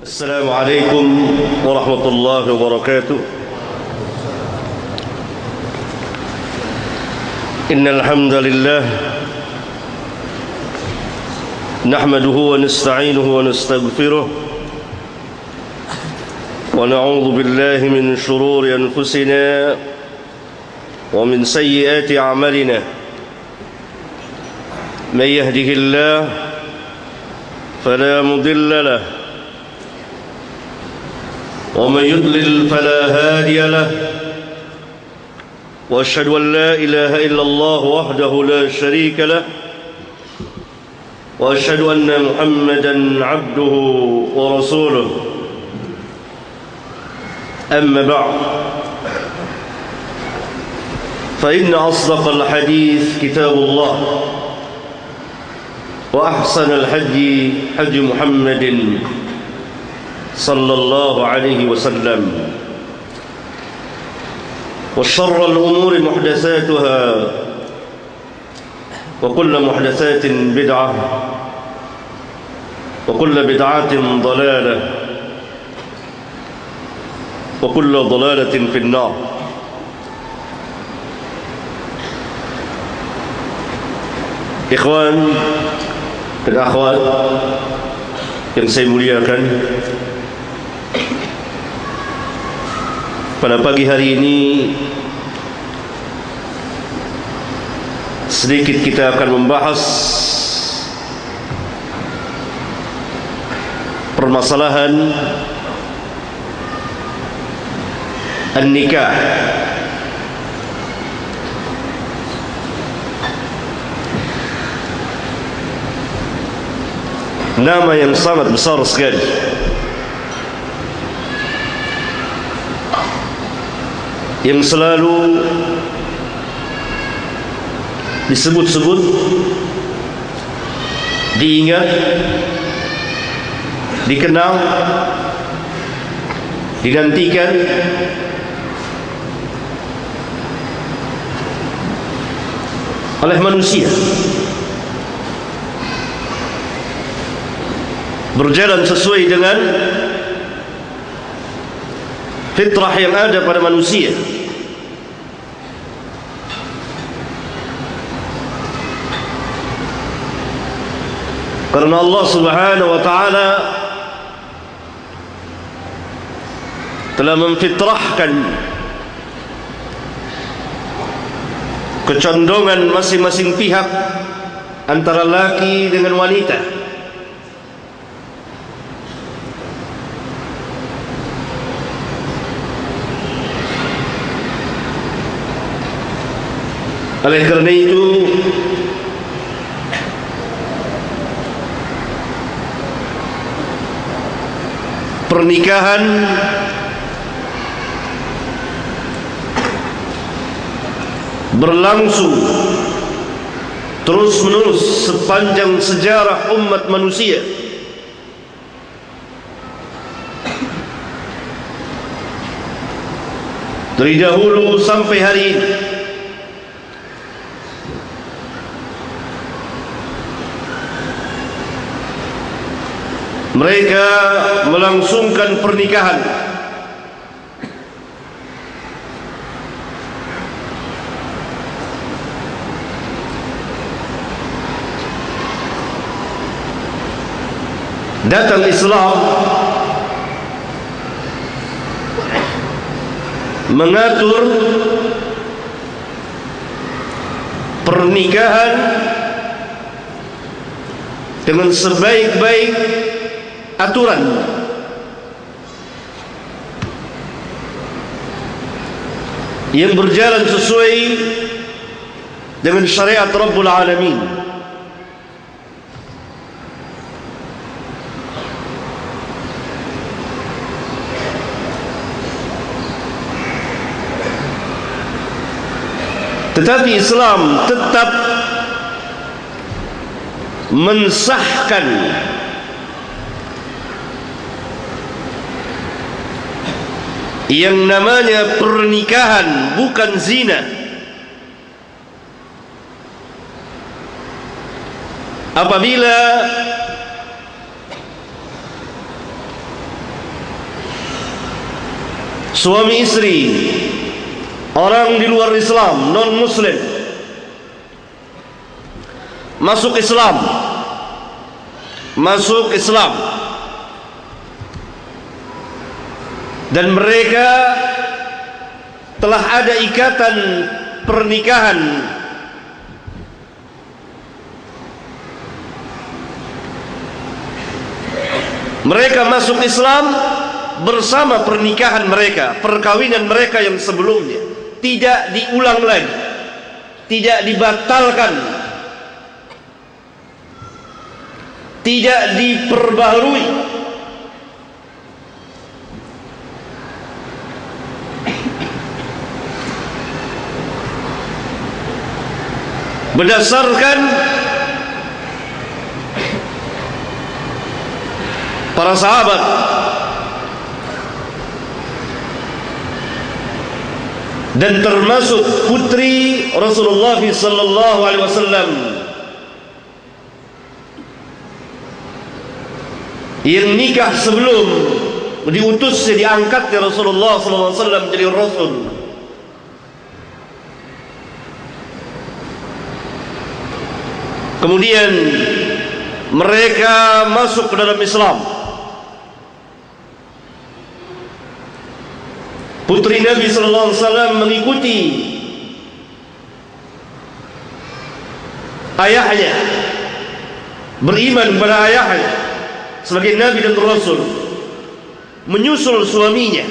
السلام عليكم ورحمة الله وبركاته. إن الحمد لله نحمده ونستعينه ونستغفره ونعوذ بالله من شرور أنفسنا ومن سيئات أعمالنا. من يهده الله فلا مضل له ومن يضلل فلا هادي له، وأشهد أن لا إله إلا الله وحده لا شريك له، وأشهد أن محمدا عبده ورسوله. أما بعد، فإن أصدق الحديث كتاب الله، وأحسن الحدي حدي محمد صلى الله عليه وسلم، وشر الأمور محدثاتها، وكل محدثات بدعة، وكل بدعة ضلالة، وكل ضلالة في النار. Ikhwan dan akhwat yang saya muliakan, pada pagi hari ini sedikit kita akan membahas permasalahan an-nikah. Nama yang sangat besar sekali, yang selalu disebut-sebut, diingat, dikenal, dinantikan oleh manusia, berjalan sesuai dengan fitrah yang ada pada manusia. Karena Allah Subhanahu wa ta'ala telah memfitrahkan kecondongan masing-masing pihak antara laki dengan wanita. Oleh kerana itu, pernikahan berlangsung terus-menerus sepanjang sejarah umat manusia. Dari dahulu sampai hari ini, mereka melangsungkan pernikahan datang Islam mengatur pernikahan dengan sebaik-baik aturan, yang berjalan sesuai dengan syariat Rabbul Alamin. Tetapi Islam tetap mensahkan yang namanya pernikahan bukan zina. Apabila suami istri, orang di luar Islam, non muslim, masuk Islam, dan mereka telah ada ikatan pernikahan, mereka masuk Islam bersama pernikahan mereka, perkawinan mereka yang sebelumnya tidak diulang lagi, tidak dibatalkan, tidak diperbaharui. Berdasarkan para sahabat dan termasuk putri Rasulullah sallallahu alaihi wasallam yang nikah sebelum diutusnya, diangkatnya Rasulullah sallallahu alaihi wasallam jadi rasul. Kemudian mereka masuk ke dalam Islam. Putri Nabi sallallahu alaihi wasallam mengikuti ayahnya, beriman kepada ayahnya sebagai Nabi dan Rasul, menyusul suaminya.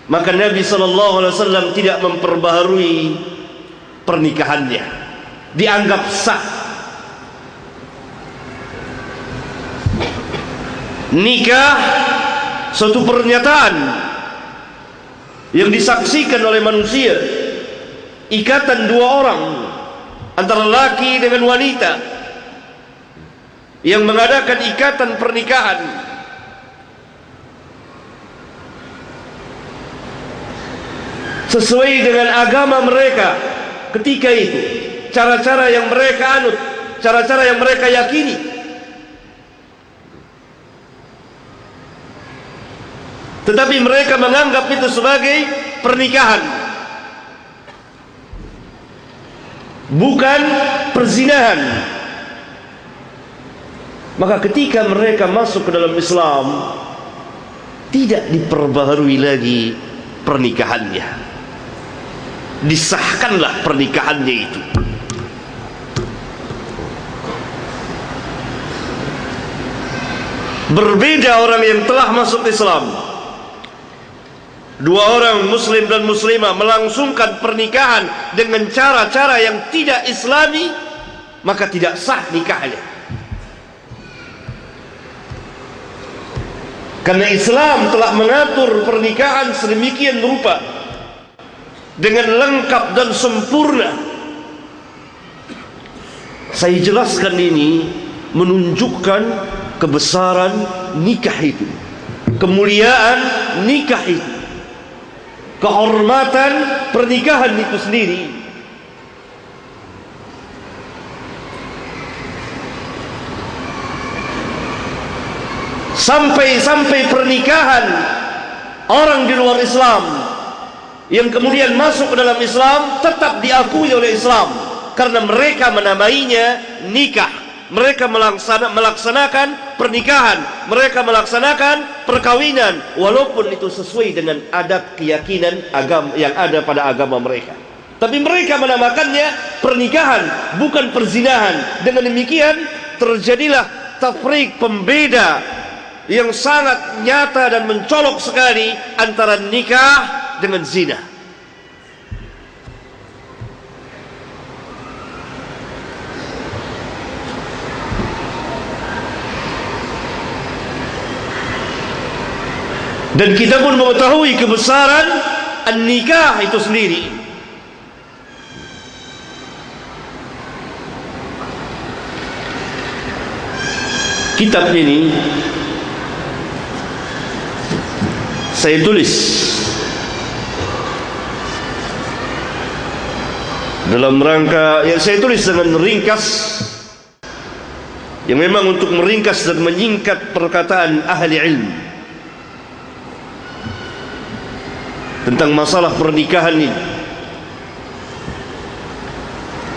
Maka Nabi sallallahu alaihi wasallam tidak memperbaharui pernikahannya, dianggap sah. Nikah suatu pernyataan yang disaksikan oleh manusia, ikatan dua orang antara laki dengan wanita yang mengadakan ikatan pernikahan. Sesuai dengan agama mereka ketika itu, cara-cara yang mereka anut, cara-cara yang mereka yakini. Tetapi mereka menganggap itu sebagai pernikahan, bukan perzinahan. Maka ketika mereka masuk ke dalam Islam, tidak diperbaharui lagi pernikahannya, disahkanlah pernikahannya itu. Berbeda orang yang telah masuk Islam, dua orang muslim dan muslimah melangsungkan pernikahan dengan cara-cara yang tidak islami, maka tidak sah nikahnya. Karena Islam telah mengatur pernikahan sedemikian rupa dengan lengkap dan sempurna. Saya jelaskan ini menunjukkan kebesaran nikah itu, kemuliaan nikah itu, kehormatan pernikahan itu sendiri. Sampai pernikahan orang di luar Islam yang kemudian masuk ke dalam Islam tetap diakui oleh Islam, karena mereka menamainya nikah. Mereka melaksanakan pernikahan, mereka melaksanakan perkawinan, walaupun itu sesuai dengan adat keyakinan agama yang ada pada agama mereka. Tapi mereka menamakannya pernikahan, bukan perzinahan. Dengan demikian terjadilah tafrik, pembeda yang sangat nyata dan mencolok sekali antara nikah dengan zina. Dan kita pun mengetahui kebesaran an-nikah itu sendiri. Kitab ini saya tulis dalam rangka yang saya tulis dengan ringkas, yang memang untuk meringkas dan menyingkat perkataan ahli ilmu. tentang masalah pernikahan ini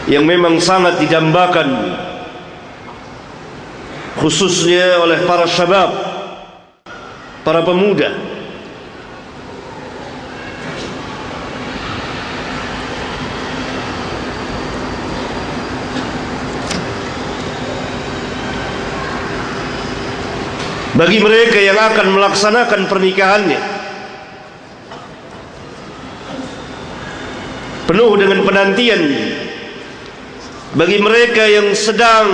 yang memang sangat didambakan khususnya oleh para syabab, para pemuda. Bagi mereka yang akan melaksanakan pernikahannya penuh dengan penantian, bagi mereka yang sedang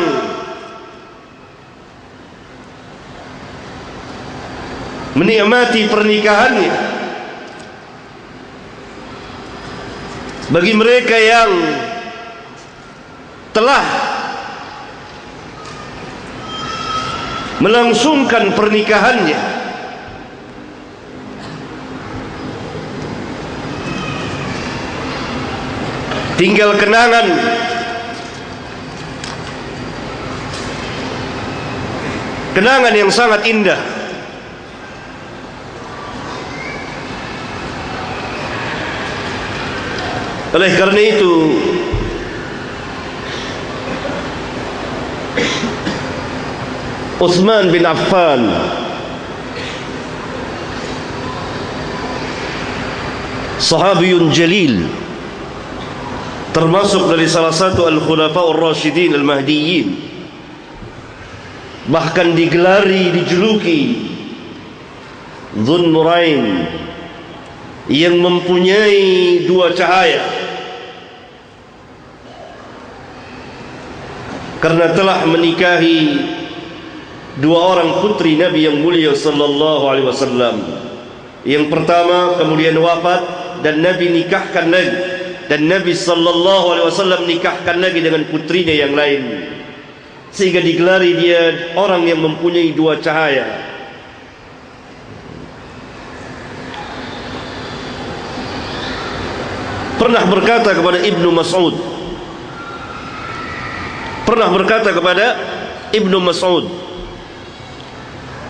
menikmati pernikahannya, bagi mereka yang telah melangsungkan pernikahannya, tinggal kenangan yang sangat indah. Oleh karena itu Utsman bin Affan sahabiyun jalil, termasuk dari salah satu al-khulafa'ur rasyidin al-mahdiyyin, bahkan dijuluki Dzun Nurain, yang mempunyai dua cahaya, karena telah menikahi dua orang putri Nabi yang mulia sallallahu alaihi wasallam. Yang pertama kemudian wafat dan Nabi nikahkan lagi, dan Nabi sallallahu alaihi wasallam nikahkan lagi dengan putrinya yang lain, sehingga digelari dia orang yang mempunyai dua cahaya. Pernah berkata kepada Ibnu Mas'ud,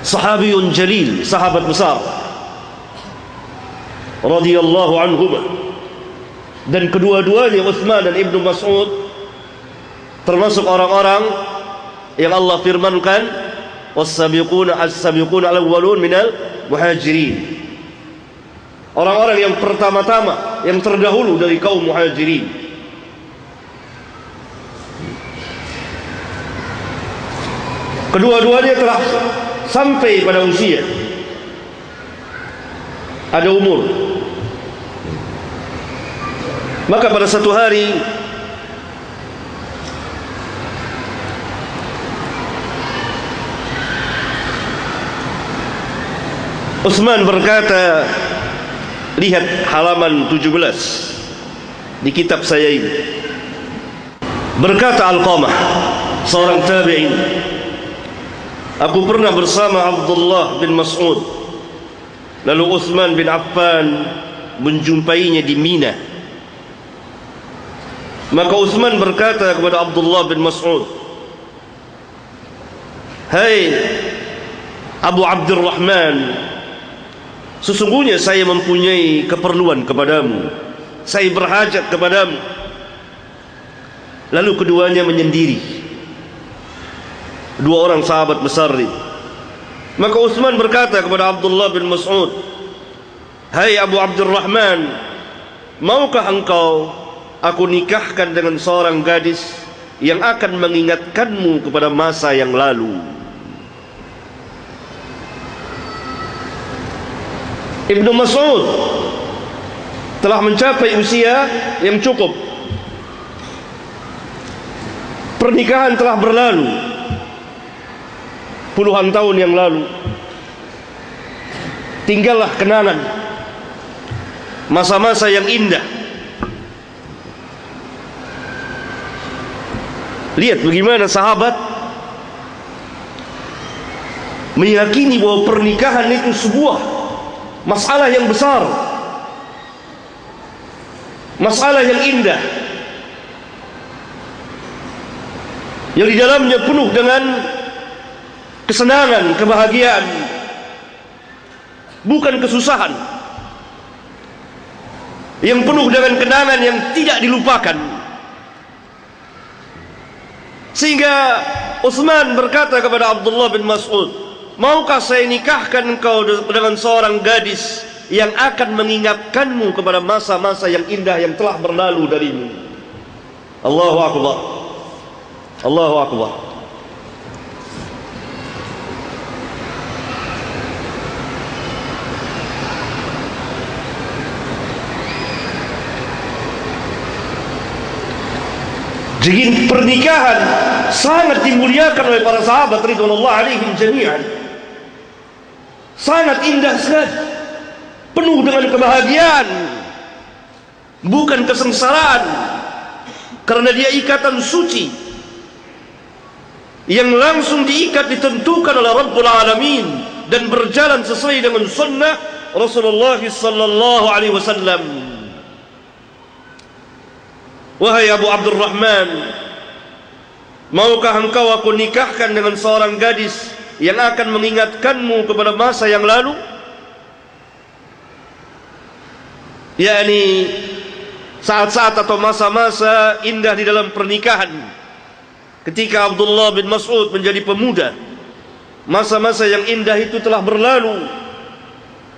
sahabiyun jalil, sahabat besar radhiyallahu anhuma, dan kedua-duanya Utsman dan Ibnu Mas'ud termasuk orang-orang yang Allah firmankan was-sabiquna as-sabiquna al-awwalun minal muhajirin, orang-orang yang pertama-tama, yang terdahulu dari kaum muhajirin. Kedua-duanya telah sampai pada usia, ada umur. Maka pada satu hari Utsman berkata, lihat halaman 17 di kitab saya ini. Berkata Alqamah, seorang tabi'in, aku pernah bersama Abdullah bin Mas'ud, lalu Utsman bin Affan menjumpainya di Mina. Maka Utsman berkata kepada Abdullah bin Mas'ud, hai Abu Abdurrahman, sesungguhnya saya mempunyai keperluan kepadamu, saya berhajat kepadamu. Lalu keduanya menyendiri, dua orang sahabat besar ini. Maka Utsman berkata kepada Abdullah bin Mas'ud, hai Abu Abdurrahman, maukah engkau aku nikahkan dengan seorang gadis yang akan mengingatkanmu kepada masa yang lalu? Ibnu Mas'ud telah mencapai usia yang cukup, pernikahan telah berlalu puluhan tahun yang lalu, tinggallah kenangan masa-masa yang indah. Lihat bagaimana sahabat meyakini bahwa pernikahan itu sebuah masalah yang besar, masalah yang indah, yang di dalamnya penuh dengan kesenangan, kebahagiaan, bukan kesusahan. yang penuh dengan kenangan yang tidak dilupakan. Sehingga Utsman berkata kepada Abdullah bin Mas'ud, maukah saya nikahkan engkau dengan seorang gadis yang akan mengingatkanmu kepada masa-masa yang indah yang telah berlalu darimu. Allahu Akbar, Allahu Akbar. Jadi pernikahan sangat dimuliakan oleh para sahabat ridwanullah alaihim jami'an. Sangat indah sekali, penuh dengan kebahagiaan, bukan kesengsaraan, karena dia ikatan suci yang langsung diikat, ditentukan oleh Rabbul Alamin dan berjalan sesuai dengan sunnah Rasulullah sallallahu alaihi wasallam. Wahai Abu Abdurrahman, maukah engkau aku nikahkan dengan seorang gadis yang akan mengingatkanmu kepada masa yang lalu? yakni saat-saat atau masa-masa indah di dalam pernikahan ketika Abdullah bin Mas'ud menjadi pemuda. Masa-masa yang indah itu telah berlalu,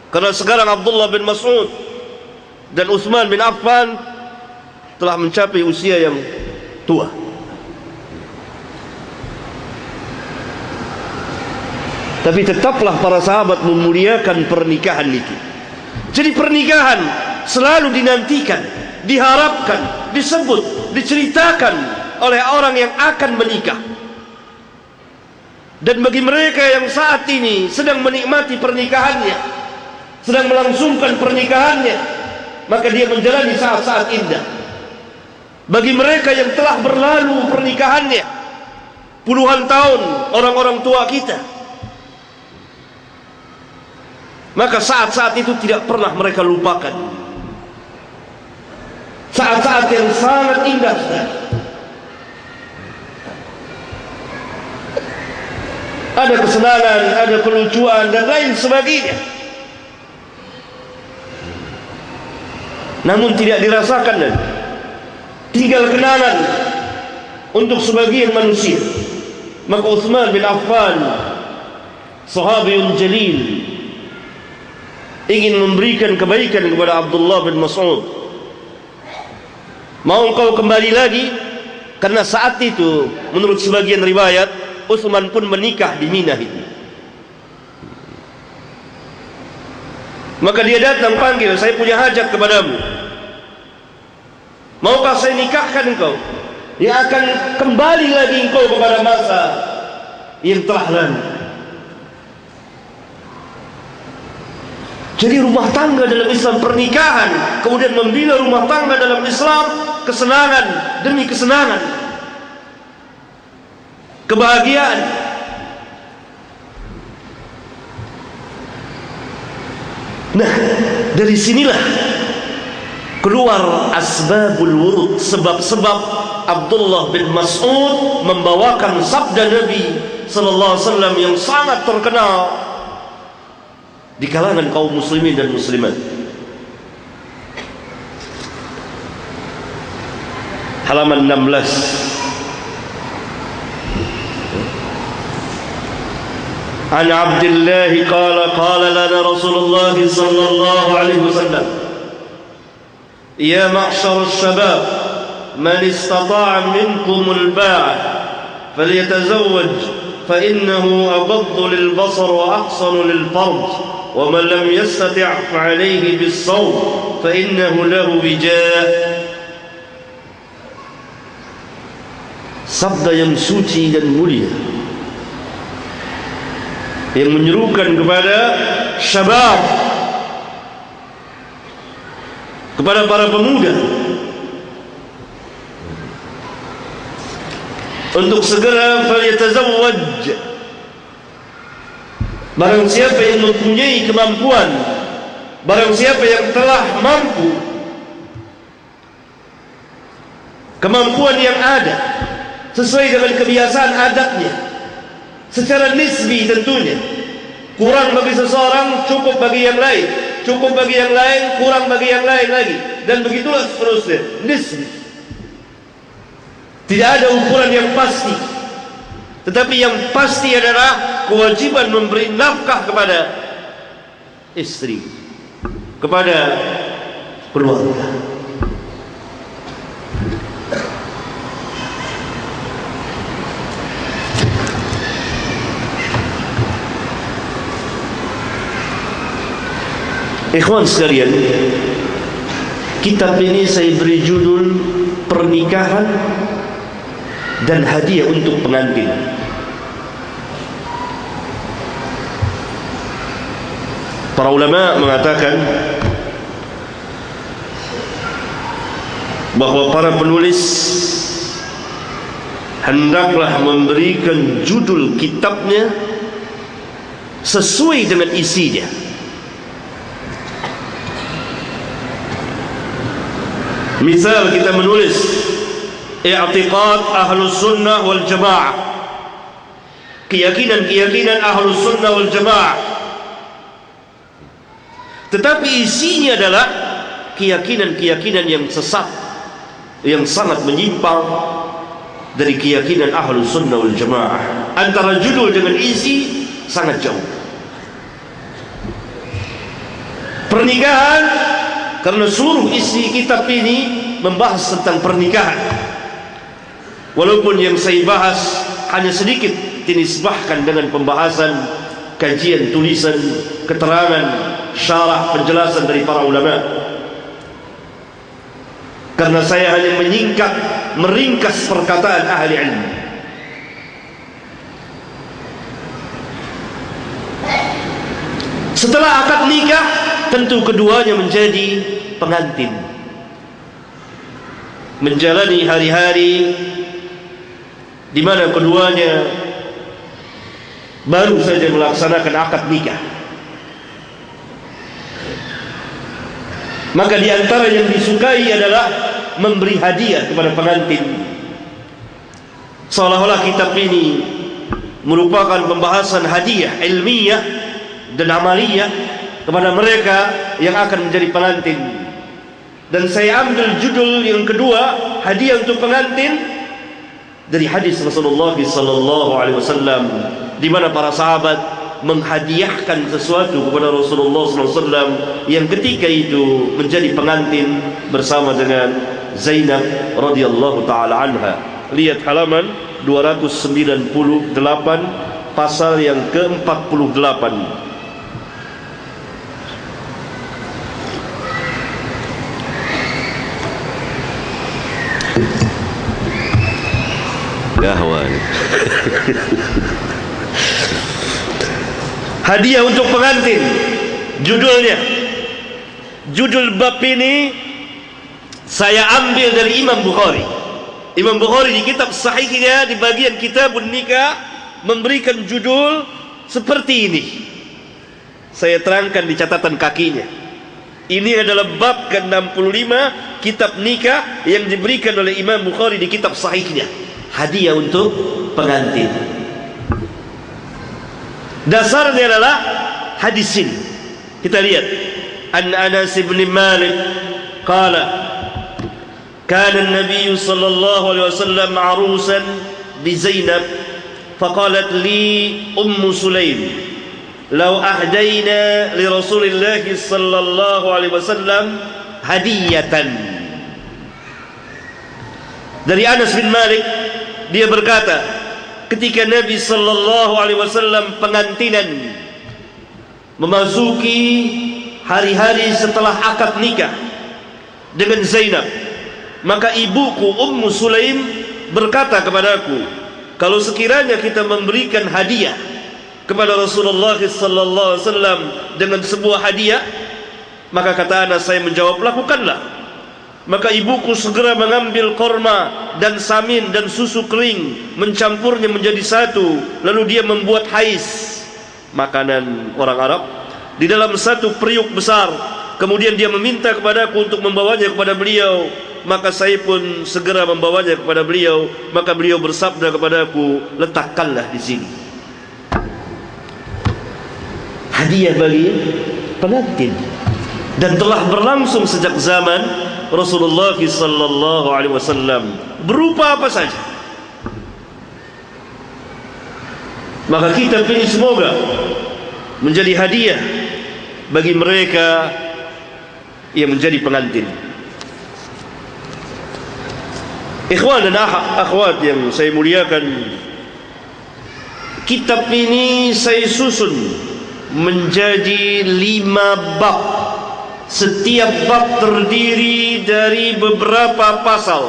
karena sekarang Abdullah bin Mas'ud dan Utsman bin Affan telah mencapai usia yang tua. Tapi tetaplah para sahabat memuliakan pernikahan itu. Jadi pernikahan selalu dinantikan, diharapkan, disebut, diceritakan oleh orang yang akan menikah. Dan bagi mereka yang saat ini sedang menikmati pernikahannya, sedang melangsungkan pernikahannya, maka dia menjalani saat-saat indah. Bagi mereka yang telah berlalu pernikahannya, puluhan tahun, orang-orang tua kita, maka saat-saat itu tidak pernah mereka lupakan. Saat-saat yang sangat indah sekali. Ada kesenangan, ada kelucuan dan lain sebagainya, namun tidak dirasakan dan tinggal kenangan untuk sebagian manusia. Maka Utsman bin Affan, sahabiyun jalil, ingin memberikan kebaikan kepada Abdullah bin Mas'ud. Mau engkau kembali lagi? Karena saat itu menurut sebagian riwayat Utsman pun menikah di Mina itu. Maka dia datang panggil, saya punya hajat kepadamu. Maukah saya nikahkan engkau? Yang akan kembali lagi engkau kepada masa yang telah lalu. Jadi rumah tangga dalam Islam, pernikahan, kemudian membina rumah tangga dalam Islam, kesenangan demi kesenangan, kebahagiaan. Nah, dari sinilah keluar asbabul wurud, sebab-sebab Abdullah bin Mas'ud membawakan sabda Nabi sallallahu alaihi wasallam yang sangat terkenal di kalangan kaum muslimin dan muslimat. Halaman 16. An Abdullah qala lana Rasulullah sallallahu alaihi wasallam, ya ma'syar asy-syabab, man istata'a minkum al-ba'a falyatazawwaj fa innahu aghaddu lil-basar wa ahsanu lil-farj, wa man lam yastati' fa 'alayhi bis-sawm fa innahu lahu wija'. Sabda yang suci dan mulia yang menyerukan kepada syabab, kepada para pemuda untuk segera falyatazawwaj. Barang siapa yang mempunyai kemampuan, barang siapa yang telah mampu, kemampuan yang ada sesuai dengan kebiasaan adatnya, secara nisbi tentunya, kurang bagi seseorang, cukup bagi yang lain, cukup bagi yang lain, kurang bagi yang lain lagi. dan begitulah seterusnya. Nisbi. Tidak ada ukuran yang pasti. Tetapi yang pasti adalah kewajiban memberi nafkah kepada istri, kepada keluarga. Ikhwan sekalian, kitab ini saya beri judul Pernikahan dan Hadiah untuk Pengantin. Para ulama mengatakan bahwa para penulis hendaklah memberikan judul kitabnya sesuai dengan isinya. Misal kita menulis i'tiqad ahlus sunnah wal jamaah, keyakinan ahlus sunnah wal jamaah, tetapi isinya adalah keyakinan yang sesat, yang sangat menyimpang dari keyakinan ahlus sunnah wal jamaah. Antara judul dengan isi sangat jauh. Pernikahan, karena seluruh isi kitab ini membahas tentang pernikahan. Walaupun yang saya bahas hanya sedikit dinisbahkan dengan pembahasan, kajian, tulisan, keterangan, syarah, penjelasan dari para ulama. Karena saya hanya meringkas perkataan ahli ilmu. Setelah akad nikah, tentu keduanya menjadi pengantin, menjalani hari-hari di mana keduanya baru saja melaksanakan akad nikah. Maka di antara yang disukai adalah memberi hadiah kepada pengantin. Seolah-olah kitab ini merupakan pembahasan hadiah ilmiah dan amaliyah kepada mereka yang akan menjadi pengantin. Dan saya ambil judul yang kedua, hadiah untuk pengantin, dari hadis Rasulullah SAW, di mana para sahabat menghadiahkan sesuatu kepada Rasulullah SAW yang ketika itu menjadi pengantin bersama dengan Zainab radhiyallahu taala anha. Lihat halaman 298, pasal yang ke-48. Gahwan. Hadiah untuk pengantin, judulnya. Judul bab ini saya ambil dari Imam Bukhari. Imam Bukhari di kitab sahihnya di bagian kitabun nikah memberikan judul seperti ini. Saya terangkan di catatan kakinya. Ini adalah bab ke-65 kitab nikah yang diberikan oleh Imam Bukhari di kitab sahihnya. Hadiah untuk pengantin. Dasarnya adalah hadis ini. Kita lihat. An Anas bin Malik qala kana an-nabiy sallallahu alaihi wasallam arusan bi Zainab faqalat li Sulaim law ahdayna li Rasulillah sallallahu alaihi wasallam hadiyatan. Dari Anas bin Malik, dia berkata, ketika Nabi sallallahu alaihi wasallam pengantinan, memasuki hari-hari setelah akad nikah dengan Zainab, maka ibuku Sulaim berkata kepadaku, kalau sekiranya kita memberikan hadiah kepada Rasulullah sallallahu alaihi wasallam dengan sebuah hadiah, maka kata Anas, saya menjawab, lakukanlah. Maka ibuku segera mengambil korma dan samin dan susu kering, mencampurnya menjadi satu, lalu dia membuat hais, makanan orang Arab, di dalam satu periuk besar. Kemudian dia meminta kepadaku untuk membawanya kepada beliau, maka saya pun segera membawanya kepada beliau. Maka beliau bersabda kepadaku, letakkanlah di sini. Hadiah bagi pengantin, dan telah berlangsung sejak zaman Rasulullah sallallahu alaihi wasallam, berupa apa saja. Maka kitab ini semoga menjadi hadiah bagi mereka yang menjadi pengantin. Ikhwan dan akhwat yang saya muliakan, kitab ini saya susun menjadi 5 bab. Setiap bab terdiri dari beberapa pasal.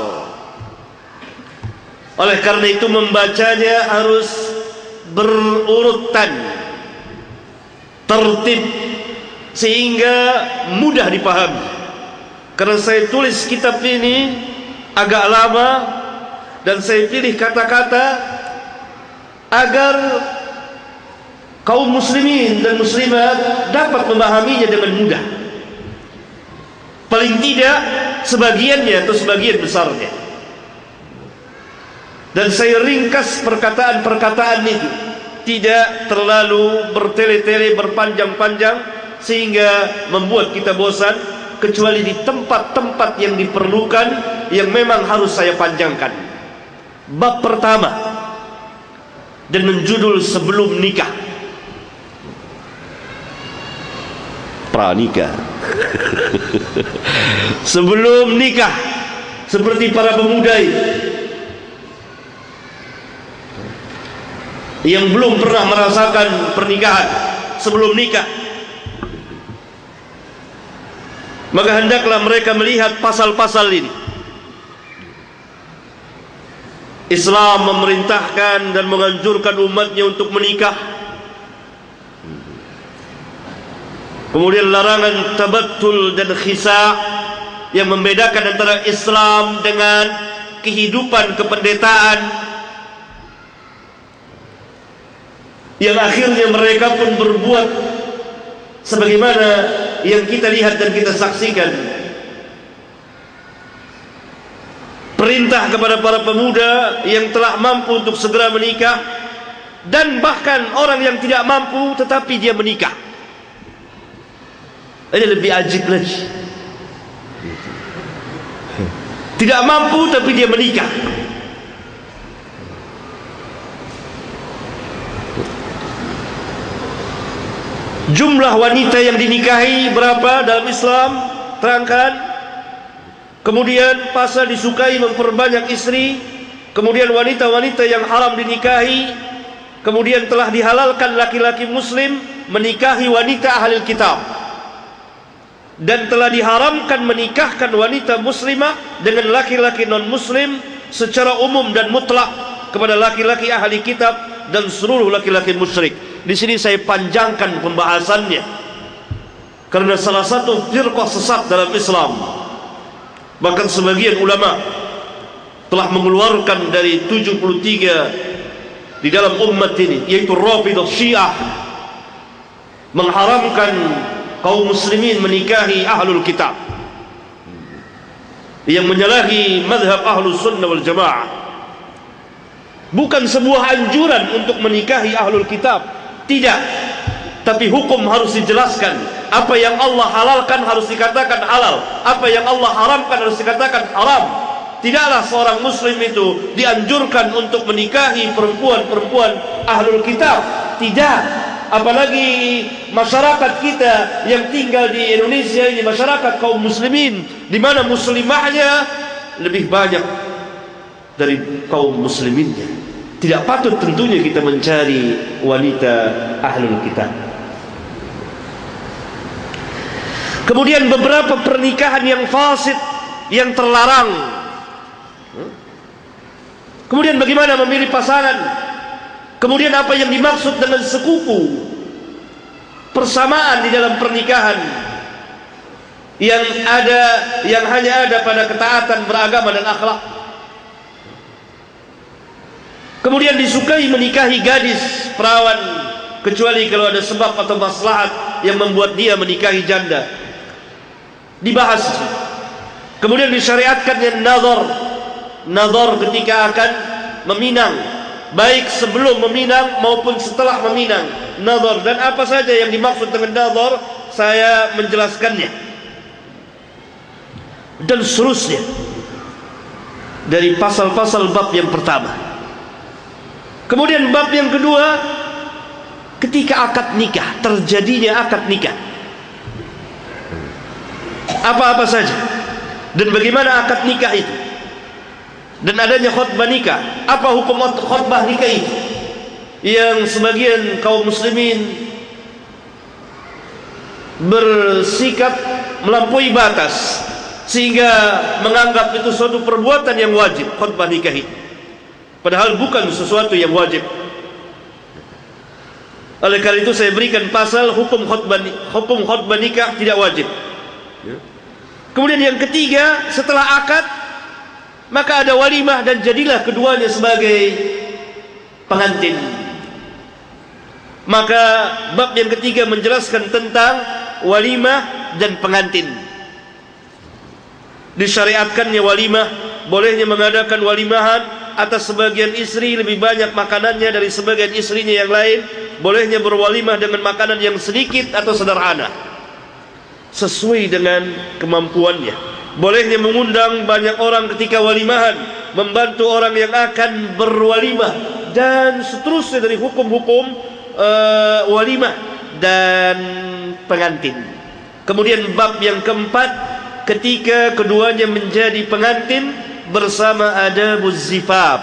Oleh karena itu membacanya harus berurutan, tertib, sehingga mudah dipahami. Karena saya tulis kitab ini agak lama, dan saya pilih kata-kata agar kaum muslimin dan muslimat dapat memahaminya dengan mudah. Paling tidak sebagiannya atau sebagian besarnya. Dan saya ringkas perkataan-perkataan itu, tidak terlalu bertele-tele, berpanjang-panjang, sehingga membuat kita bosan, kecuali di tempat-tempat yang diperlukan, yang memang harus saya panjangkan. Bab pertama dengan judul sebelum nikah. Pranikah. Sebelum nikah, seperti para pemuda yang belum pernah merasakan pernikahan sebelum nikah, maka hendaklah mereka melihat pasal-pasal ini. Islam memerintahkan dan menganjurkan umatnya untuk menikah. Kemudian larangan tabattul dan khisa, yang membedakan antara Islam dengan kehidupan kependetaan, yang akhirnya mereka pun berbuat sebagaimana yang kita lihat dan kita saksikan. Perintah kepada para pemuda yang telah mampu untuk segera menikah, dan bahkan orang yang tidak mampu tetapi dia menikah. Ini lebih ajib lagi. Tidak mampu tapi dia menikah. Jumlah wanita yang dinikahi berapa dalam Islam? Terangkan. Kemudian pasal disukai memperbanyak istri. Kemudian wanita-wanita yang haram dinikahi. Kemudian telah dihalalkan laki-laki muslim menikahi wanita ahli kitab, dan telah diharamkan menikahkan wanita muslimah dengan laki-laki non-muslim secara umum dan mutlak kepada laki-laki ahli kitab dan seluruh laki-laki musyrik. Di sini saya panjangkan pembahasannya, karena salah satu firqah sesat dalam Islam, bahkan sebagian ulama telah mengeluarkan dari 73 di dalam umat ini, yaitu Rafidah Syiah, mengharamkan kaum muslimin menikahi ahlul kitab, yang menyalahi madhab ahlus sunnah wal jamaah. Bukan sebuah anjuran untuk menikahi ahlul kitab, tidak, tapi hukum harus dijelaskan. Apa yang Allah halalkan harus dikatakan halal, apa yang Allah haramkan harus dikatakan haram. Tidaklah seorang muslim itu dianjurkan untuk menikahi perempuan-perempuan ahlul kitab, tidak. Apalagi masyarakat kita yang tinggal di Indonesia ini, masyarakat kaum muslimin, di mana muslimahnya lebih banyak dari kaum musliminnya. Tidak patut tentunya kita mencari wanita ahlul kitab. Kemudian beberapa pernikahan yang fasid, yang terlarang. Kemudian bagaimana memilih pasangan. Kemudian apa yang dimaksud dengan sekufu, persamaan di dalam pernikahan yang hanya ada pada ketaatan beragama dan akhlak. Kemudian disukai menikahi gadis perawan, kecuali kalau ada sebab atau maslahat yang membuat dia menikahi janda. Dibahas. Kemudian disyariatkan yang nazar ketika akan meminang, baik sebelum meminang maupun setelah meminang, nazar. Dan apa saja yang dimaksud dengan nazar, saya menjelaskannya. dan seterusnya dari pasal-pasal bab yang pertama. Kemudian bab yang kedua, ketika akad nikah, terjadinya akad nikah, apa-apa saja dan bagaimana akad nikah itu, dan adanya khutbah nikah. Apa hukum khutbah nikah itu yang sebagian kaum muslimin bersikap melampaui batas sehingga menganggap itu suatu perbuatan yang wajib, khutbah nikah itu, padahal bukan sesuatu yang wajib. Oleh karena itu saya berikan pasal hukum khutbah nikah tidak wajib. Kemudian yang ketiga, setelah akad maka ada walimah dan jadilah keduanya sebagai pengantin. Maka bab yang ketiga menjelaskan tentang walimah dan pengantin. Disyariatkannya walimah, bolehnya mengadakan walimahan atas sebagian istri lebih banyak makanannya dari sebagian istrinya yang lain. Bolehnya berwalimah dengan makanan yang sedikit atau sederhana sesuai dengan kemampuannya. Bolehnya mengundang banyak orang ketika walimahan, membantu orang yang akan berwalimah, dan seterusnya dari hukum-hukum walimah dan pengantin. Kemudian bab yang keempat, ketika keduanya menjadi pengantin bersama adabuz zifaf,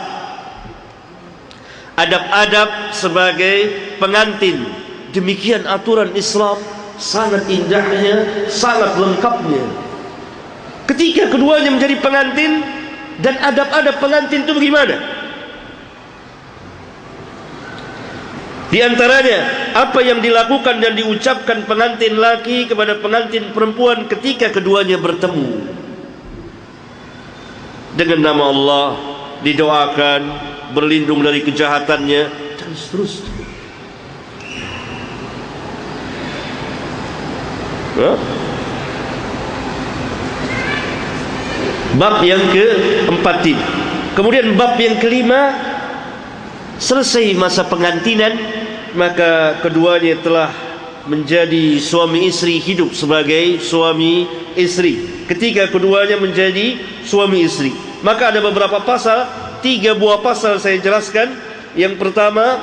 adab-adab sebagai pengantin. Demikian aturan Islam, sangat indahnya, sangat lengkapnya. Ketika keduanya menjadi pengantin, dan adab-adab pengantin itu bagaimana? Di antaranya apa yang dilakukan dan diucapkan pengantin laki kepada pengantin perempuan ketika keduanya bertemu. Dengan nama Allah, didoakan, berlindung dari kejahatannya, dan seterusnya. Bab yang keempat ini. Kemudian bab yang kelima, selesai masa pengantinan, maka keduanya telah menjadi suami istri, hidup sebagai suami istri. Ketika keduanya menjadi suami istri, maka ada beberapa pasal, 3 buah pasal saya jelaskan. Yang pertama,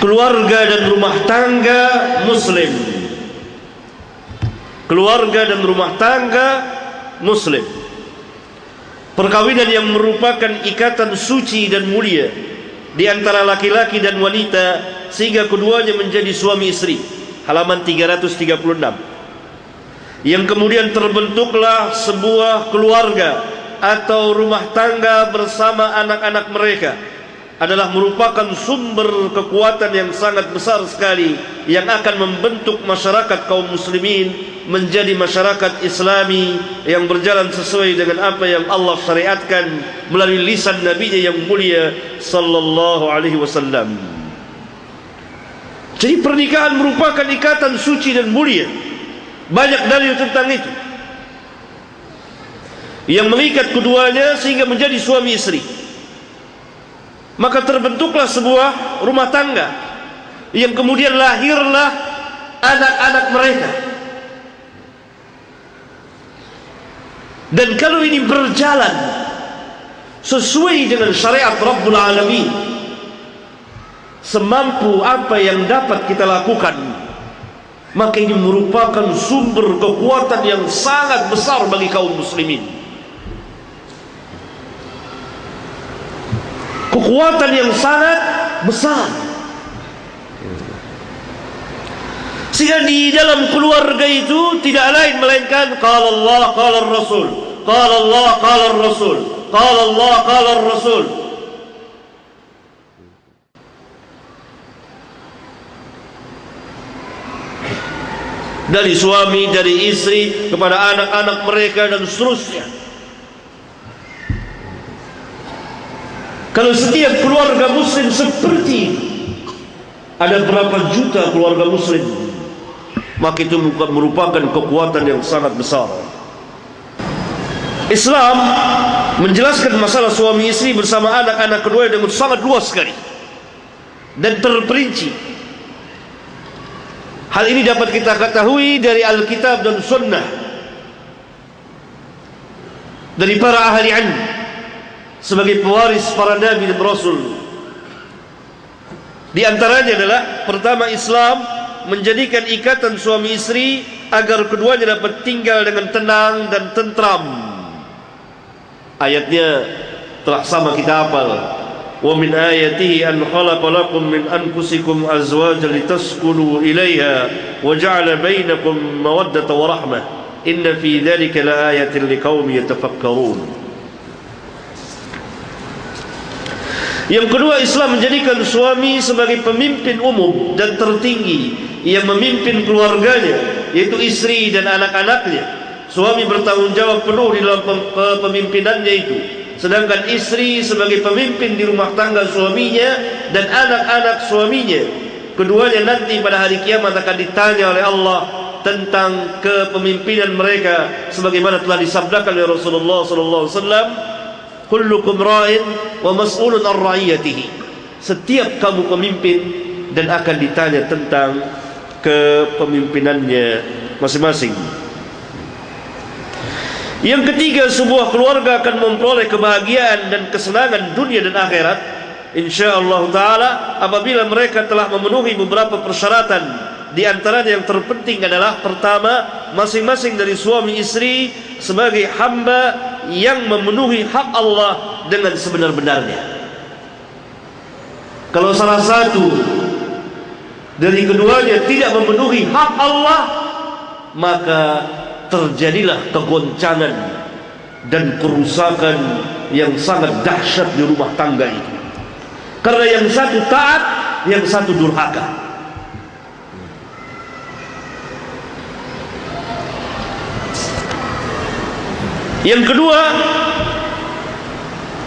keluarga dan rumah tangga muslim. Keluarga dan rumah tangga muslim, perkawinan yang merupakan ikatan suci dan mulia di antara laki-laki dan wanita sehingga keduanya menjadi suami istri. Halaman 336. Yang kemudian terbentuklah sebuah keluarga atau rumah tangga bersama anak-anak mereka, adalah merupakan sumber kekuatan yang sangat besar sekali yang akan membentuk masyarakat kaum muslimin menjadi masyarakat Islami yang berjalan sesuai dengan apa yang Allah syariatkan melalui lisan Nabi-Nya yang mulia sallallahu alaihi wasallam. Jadi pernikahan merupakan ikatan suci dan mulia. Banyak dalil tentang itu yang mengikat keduanya sehingga menjadi suami istri. Maka terbentuklah sebuah rumah tangga yang kemudian lahirlah anak-anak mereka. Dan kalau ini berjalan sesuai dengan syariat Rabbul Alamin, semampu apa yang dapat kita lakukan, maka ini merupakan sumber kekuatan yang sangat besar bagi kaum muslimin. Kekuatan yang sangat besar, sehingga di dalam keluarga itu tidak lain melainkan qala Allah qala Rasul, qala Allah qala Rasul, qala Allah qala Rasul. Dari suami, dari istri kepada anak-anak mereka dan seterusnya. Kalau setiap keluarga muslim seperti itu, ada berapa juta keluarga muslim, maka itu merupakan kekuatan yang sangat besar. Islam menjelaskan masalah suami istri bersama anak-anak kedua dengan sangat luas sekali dan terperinci. Hal ini dapat kita ketahui dari Alkitab dan Sunnah, dari para ahli ilmu sebagai pewaris para nabi dan rasul. Di antaranya adalah, pertama, Islam menjadikan ikatan suami istri agar keduanya dapat tinggal dengan tenang dan tentram. Ayatnya telah sama kita hafal. Wa min ayatihi an khalaqa lakum min anfusikum azwajan litaskunu ilaiha wa ja'ala bainakum mawaddatan wa rahmah inna fi dhalika laayatin liqaumin yatafakkarun. Yang kedua, Islam menjadikan suami sebagai pemimpin umum dan tertinggi yang memimpin keluarganya, yaitu istri dan anak-anaknya. Suami bertanggung jawab penuh di dalam kepemimpinannya itu, sedangkan istri sebagai pemimpin di rumah tangga suaminya dan anak-anak suaminya. Keduanya nanti pada hari kiamat akan ditanya oleh Allah tentang kepemimpinan mereka, sebagaimana telah disabdakan oleh Rasulullah SAW, kullukum ra'in wa mas'ulun an ra'iyatihi. Setiap kamu pemimpin dan akan ditanya tentang kepemimpinannya masing-masing. Yang ketiga, sebuah keluarga akan memperoleh kebahagiaan dan kesenangan dunia dan akhirat, insyaallah taala, apabila mereka telah memenuhi beberapa persyaratan. Di antaranya yang terpenting adalah, pertama, masing-masing dari suami istri sebagai hamba yang memenuhi hak Allah dengan sebenar-benarnya. Kalau salah satu dari keduanya tidak memenuhi hak Allah, maka terjadilah kegoncangan dan kerusakan yang sangat dahsyat di rumah tangga itu. Karena yang satu taat, yang satu durhaka. Yang kedua,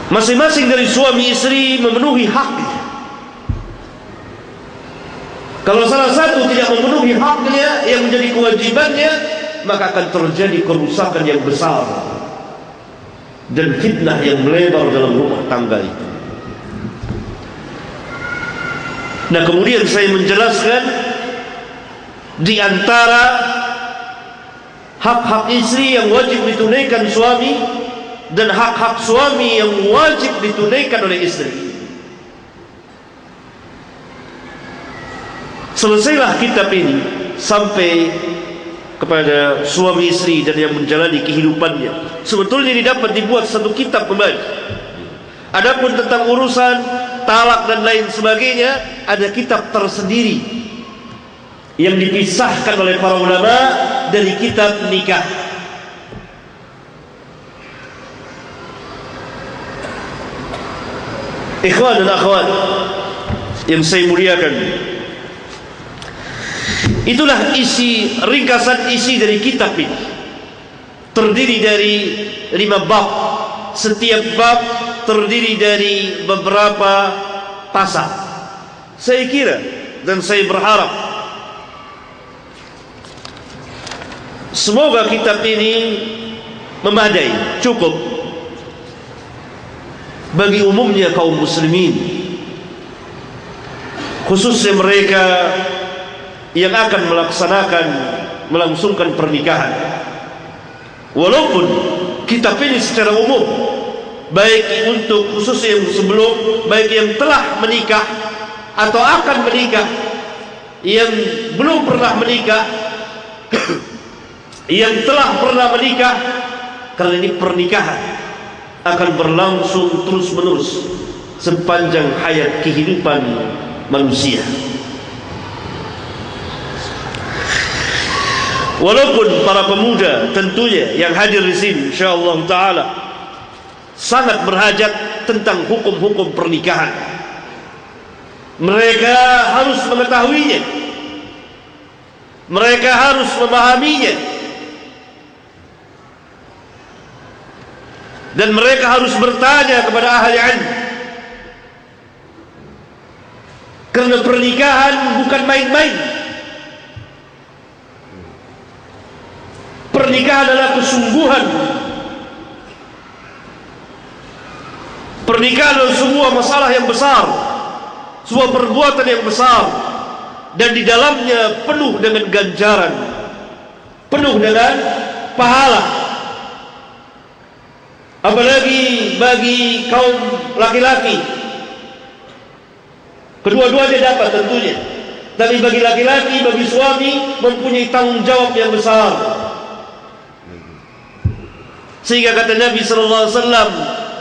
masing-masing dari suami istri memenuhi haknya. Kalau salah satu tidak memenuhi haknya yang menjadi kewajibannya, maka akan terjadi kerusakan yang besar dan fitnah yang melebar dalam rumah tangga itu. Nah, kemudian saya menjelaskan di antara hak-hak istri yang wajib ditunaikan suami dan hak-hak suami yang wajib ditunaikan oleh istri. Selesailah kitab ini sampai kepada suami istri dan yang menjalani kehidupannya. Sebetulnya ini dapat dibuat satu kitab kembali. Adapun tentang urusan talak dan lain sebagainya, ada kitab tersendiri yang dipisahkan oleh para ulama dari kitab nikah. Ikhwan dan akhwat yang saya muliakan, itulah isi, ringkasan isi dari kitab ini. Terdiri dari 5 bab. Setiap bab terdiri dari beberapa pasal. Saya kira dan saya berharap semoga kitab ini memadai, cukup bagi umumnya kaum muslimin, khususnya mereka yang akan melangsungkan pernikahan. Walaupun kitab ini secara umum, baik untuk khususnya yang sebelum, baik yang telah menikah atau akan menikah, yang belum pernah menikah, yang telah pernah menikah, karena ini pernikahan akan berlangsung terus menerus sepanjang hayat kehidupan manusia. Walaupun para pemuda tentunya yang hadir di sini insyaallah taala sangat berhajat tentang hukum-hukum pernikahan, mereka harus mengetahuinya, mereka harus memahaminya, dan mereka harus bertanya kepada ahli ilmu. Karena pernikahan bukan main-main. Pernikahan adalah kesungguhan. Pernikahan adalah sebuah masalah yang besar, sebuah perbuatan yang besar, dan di dalamnya penuh dengan ganjaran, penuh dengan pahala. Apalagi bagi kaum laki-laki, kedua-duanya dapat tentunya. Tapi bagi laki-laki, bagi suami, mempunyai tanggung jawab yang besar. Sehingga kata Nabi SAW,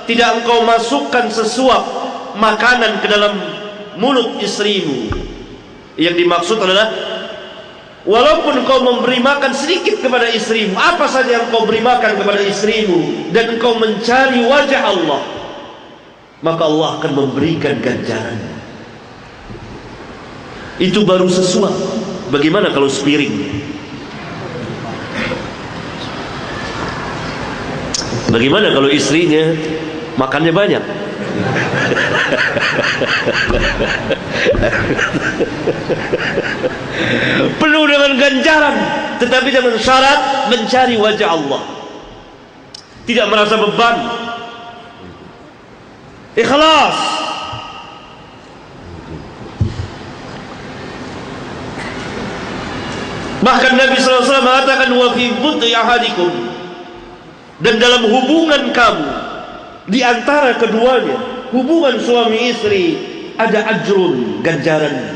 tidak engkau masukkan sesuap makanan ke dalam mulut istrimu. Yang dimaksud adalah, walaupun kau memberi makan sedikit kepada istrimu, apa saja yang kau beri makan kepada istrimu, dan engkau mencari wajah Allah, maka Allah akan memberikan ganjaran. Itu baru sesuap. Bagaimana kalau sepiring? Bagaimana kalau istrinya makannya banyak? Penuh dengan ganjaran, tetapi dengan syarat mencari wajah Allah, tidak merasa beban, ikhlas. Bahkan Nabi SAW mengatakan, wa fi bud'i ahadikum, dan dalam hubungan kamu, di antara keduanya, hubungan suami istri, ada ajrun, ganjaran,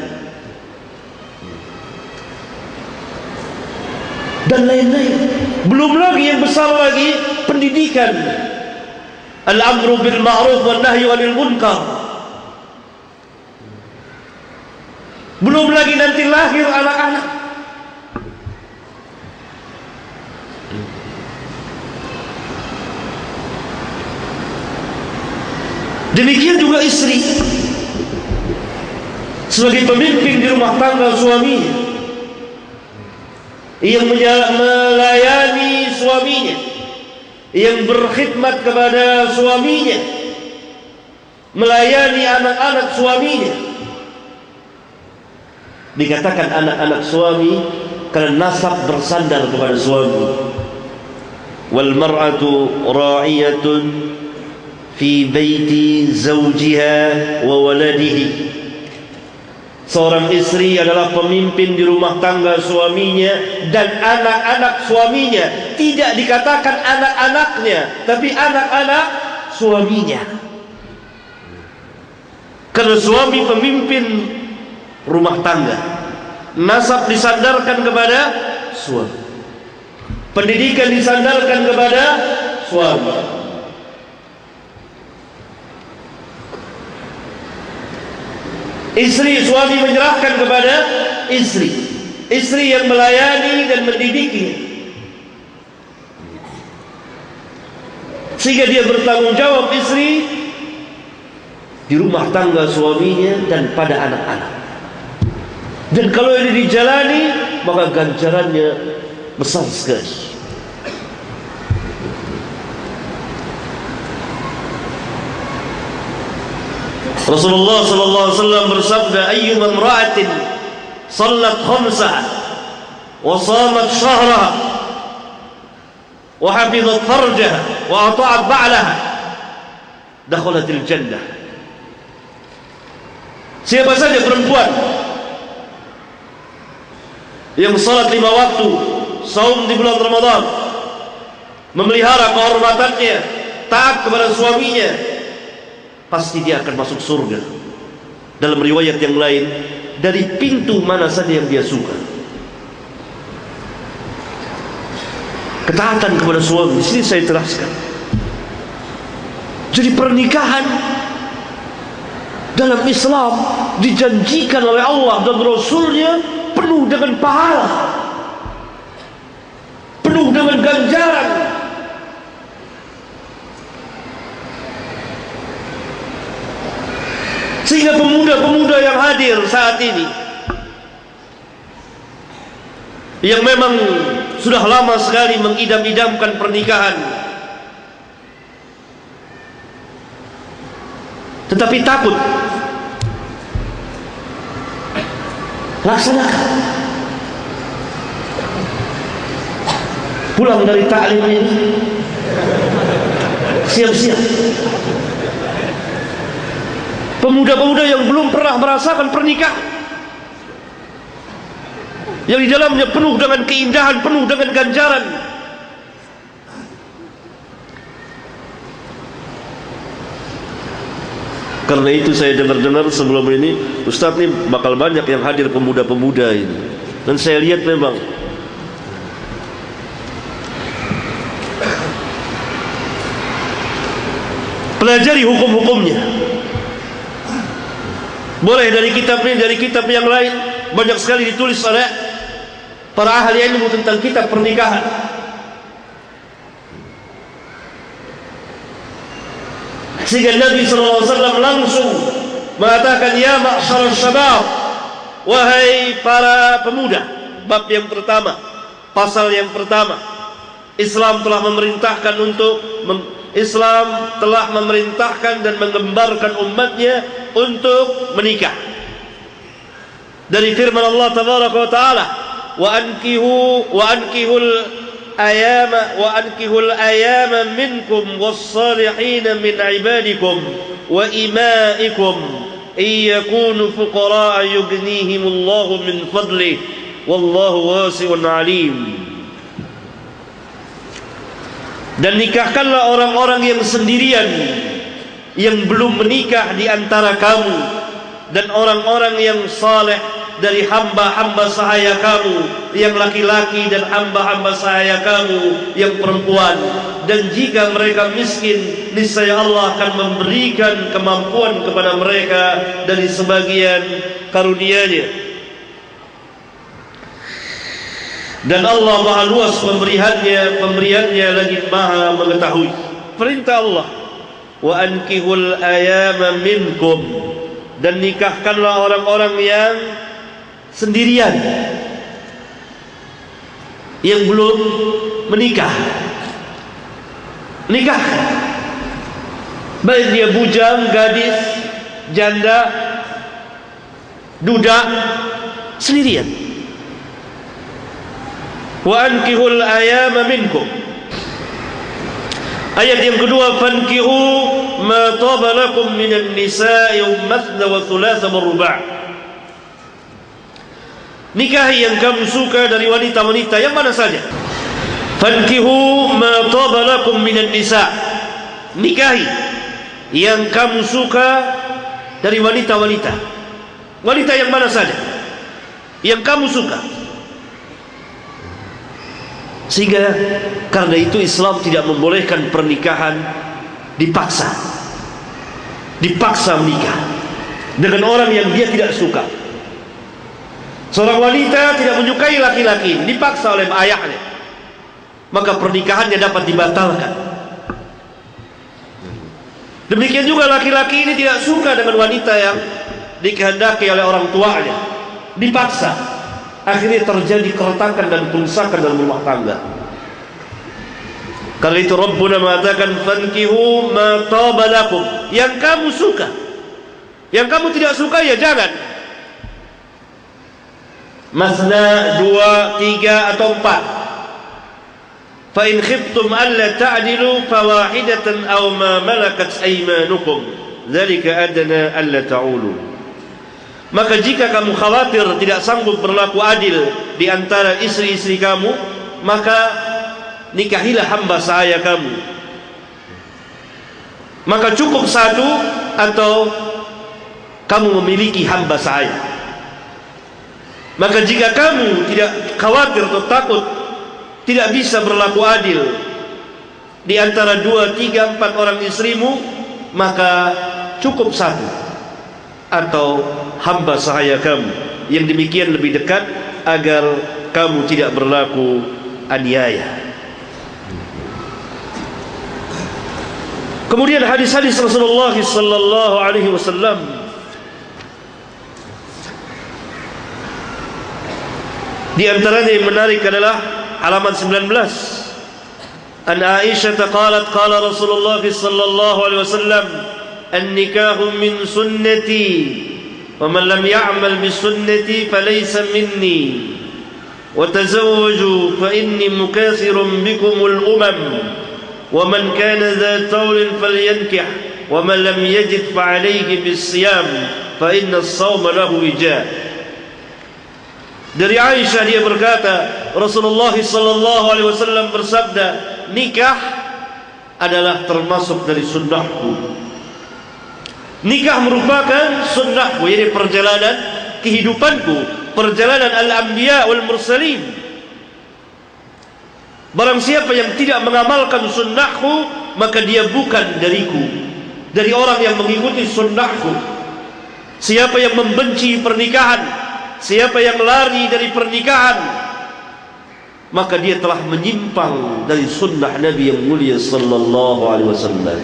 dan lain-lain. Belum lagi yang besar lagi, pendidikan, al-amru bil ma'ruf wan nahyu 'anil munkar. Belum lagi nanti lahir anak-anak. Demikian juga istri, sebagai pemimpin di rumah tangga suaminya, yang melayani suaminya, yang berkhidmat kepada suaminya, melayani anak-anak suaminya. Dikatakan anak-anak suami karena nasab bersandar kepada suami. Wal mar'atu ra'iyatun fi baiti zawjiha wa waladihi. Seorang istri adalah pemimpin di rumah tangga suaminya dan anak-anak suaminya. Tidak dikatakan anak-anaknya, tapi anak-anak suaminya. Karena suami pemimpin rumah tangga, nasab disandarkan kepada suami, pendidikan disandarkan kepada suami. Istri, suami menyerahkan kepada istri, istri yang melayani dan mendidiknya, sehingga dia bertanggung jawab istri di rumah tangga suaminya dan pada anak-anak. Dan kalau ini dijalani, maka ganjarannya besar sekali. Rasulullah sallallahu alaihi wasallam bersabda, ayyuma imra'atin sallat khamsaha wa shamat shahraha wa hafizat farjaha wa ata'at ba'laha dakhalatil jannah. Siapa saja perempuan yang salat 5 waktu, saum di bulan Ramadan, memelihara kehormatannya, taat kepada suaminya, pasti dia akan masuk surga. Dalam riwayat yang lain, dari pintu mana saja yang dia suka. Ketaatan kepada suami, di sini saya jelaskan. Jadi pernikahan dalam Islam dijanjikan oleh Allah dan Rasulnya penuh dengan pahala, penuh dengan ganjaran. Sehingga pemuda-pemuda yang hadir saat ini, yang memang sudah lama sekali mengidam-idamkan pernikahan, tetapi takut, laksanakan. Pulang dari taklim ini, siap-siap. Pemuda-pemuda yang belum pernah merasakan pernikahan, yang di dalamnya penuh dengan keindahan, penuh dengan ganjaran. Karena itu saya dengar-dengar sebelum ini, Ustaz nih bakal banyak yang hadir pemuda-pemuda ini. Dan saya lihat memang pelajari hukum-hukumnya. Boleh dari kitab ini, dari kitab yang lain. Banyak sekali ditulis oleh para ahli ilmu tentang kitab pernikahan. Sehingga Nabi SAW langsung mengatakan, ya ma'syar syabab, wahai para pemuda. Bab yang pertama, pasal yang pertama, Islam telah memerintahkan Islam telah memerintahkan dan menggembarkan umatnya untuk menikah. Dari firman Allah tabaraka wa taala, wa ankihul ayama minkum was-salihin min ibadikum wa imaikum iyakunu fuqara yughnihimullahu min fadlihi wallahu wasi'un alim. Dan nikahkanlah orang-orang yang sendirian, yang belum menikah di antara kamu, dan orang-orang yang saleh dari hamba-hamba sahaya kamu, yang laki-laki, dan hamba-hamba sahaya kamu yang perempuan. Dan jika mereka miskin, niscaya Allah akan memberikan kemampuan kepada mereka dari sebagian karunia-Nya. Dan Allah maha luas pemberiannya lagi maha mengetahui. Perintah Allah, wa ankihul ayama minkum, dan nikahkanlah orang-orang yang sendirian, yang belum menikah. Nikahkan, baik dia bujang, gadis, janda, duda, sendirian. Wa ankihul ayama minkum. Ayat yang kedua, fankihu ma taba lakum minan nisa'i mathna wa thulatha wa ruba'. Nikahi yang kamu suka dari wanita-wanita yang mana saja. Fankihu ma taba lakum minan nisa'. Nikahi yang kamu suka dari wanita-wanita. Wanita yang mana saja yang kamu suka. Sehingga karena itu Islam tidak membolehkan pernikahan dipaksa menikah dengan orang yang dia tidak suka. Seorang wanita tidak menyukai laki-laki, dipaksa oleh ayahnya, maka pernikahannya dapat dibatalkan. Demikian juga laki-laki ini tidak suka dengan wanita yang dikehendaki oleh orang tuanya, dipaksa. Akhirnya terjadi keretakan dan kerusakan dalam rumah tangga. Karena itu Rabbuna mengatakan, fankihu ma taba lakum, yang kamu suka. Yang kamu tidak suka ya jangan. Masna, 2, 3 atau 4. Fa in khiftum alla ta'dilu fawahidatan aw ma malakat aymanukum dzalika adna alla ta'ulu. Maka jika kamu khawatir tidak sanggup berlaku adil di antara istri-istri kamu, maka nikahilah hamba sahaya kamu. Maka cukup 1 atau kamu memiliki hamba sahaya. Maka jika kamu tidak khawatir atau takut tidak bisa berlaku adil di antara 2, 3, 4 orang istrimu, maka cukup 1 atau hamba sahaya kamu. Yang demikian lebih dekat agar kamu tidak berlaku aniaya. Kemudian hadis-hadis Rasulullah sallallahu alaihi wasallam di antaranya yang menarik adalah halaman 19. An Aisyah qalat qala Rasulullah sallallahu alaihi wasallam, an-nikahu min sunnati wa man lam ya'mal bi sunnati falaysa minni wa tazawwaju fa inni mukathirun bikumul umam wa man kana dha tawlin falyankih wa man lam yajid fa alayhi bis-siyam fa inna as-sawma lahu wija. Dari Aisyah dia berkata, Rasulullah sallallahu alaihi wasallam bersabda, nikah adalah termasuk dari sunnahku. Nikah merupakan sunnahku, yaitu perjalanan kehidupanku, perjalanan al-anbiya wal mursalin. Barang siapa yang tidak mengamalkan sunnahku, maka dia bukan dariku, dari orang yang mengikuti sunnahku. Siapa yang membenci pernikahan, siapa yang lari dari pernikahan, maka dia telah menyimpang dari sunnah Nabi yang mulia sallallahu alaihi wasallam.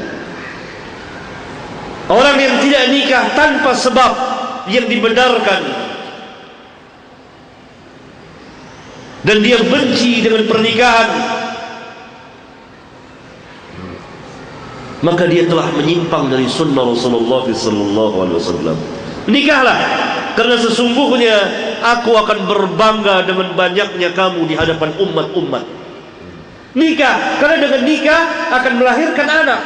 Orang yang tidak nikah tanpa sebab yang dibenarkan dan dia benci dengan pernikahan, maka dia telah menyimpang dari sunnah Rasulullah sallallahu alaihi wasallam. Nikahlah, karena sesungguhnya aku akan berbangga dengan banyaknya kamu di hadapan umat-umat. Nikah, karena dengan nikah akan melahirkan anak.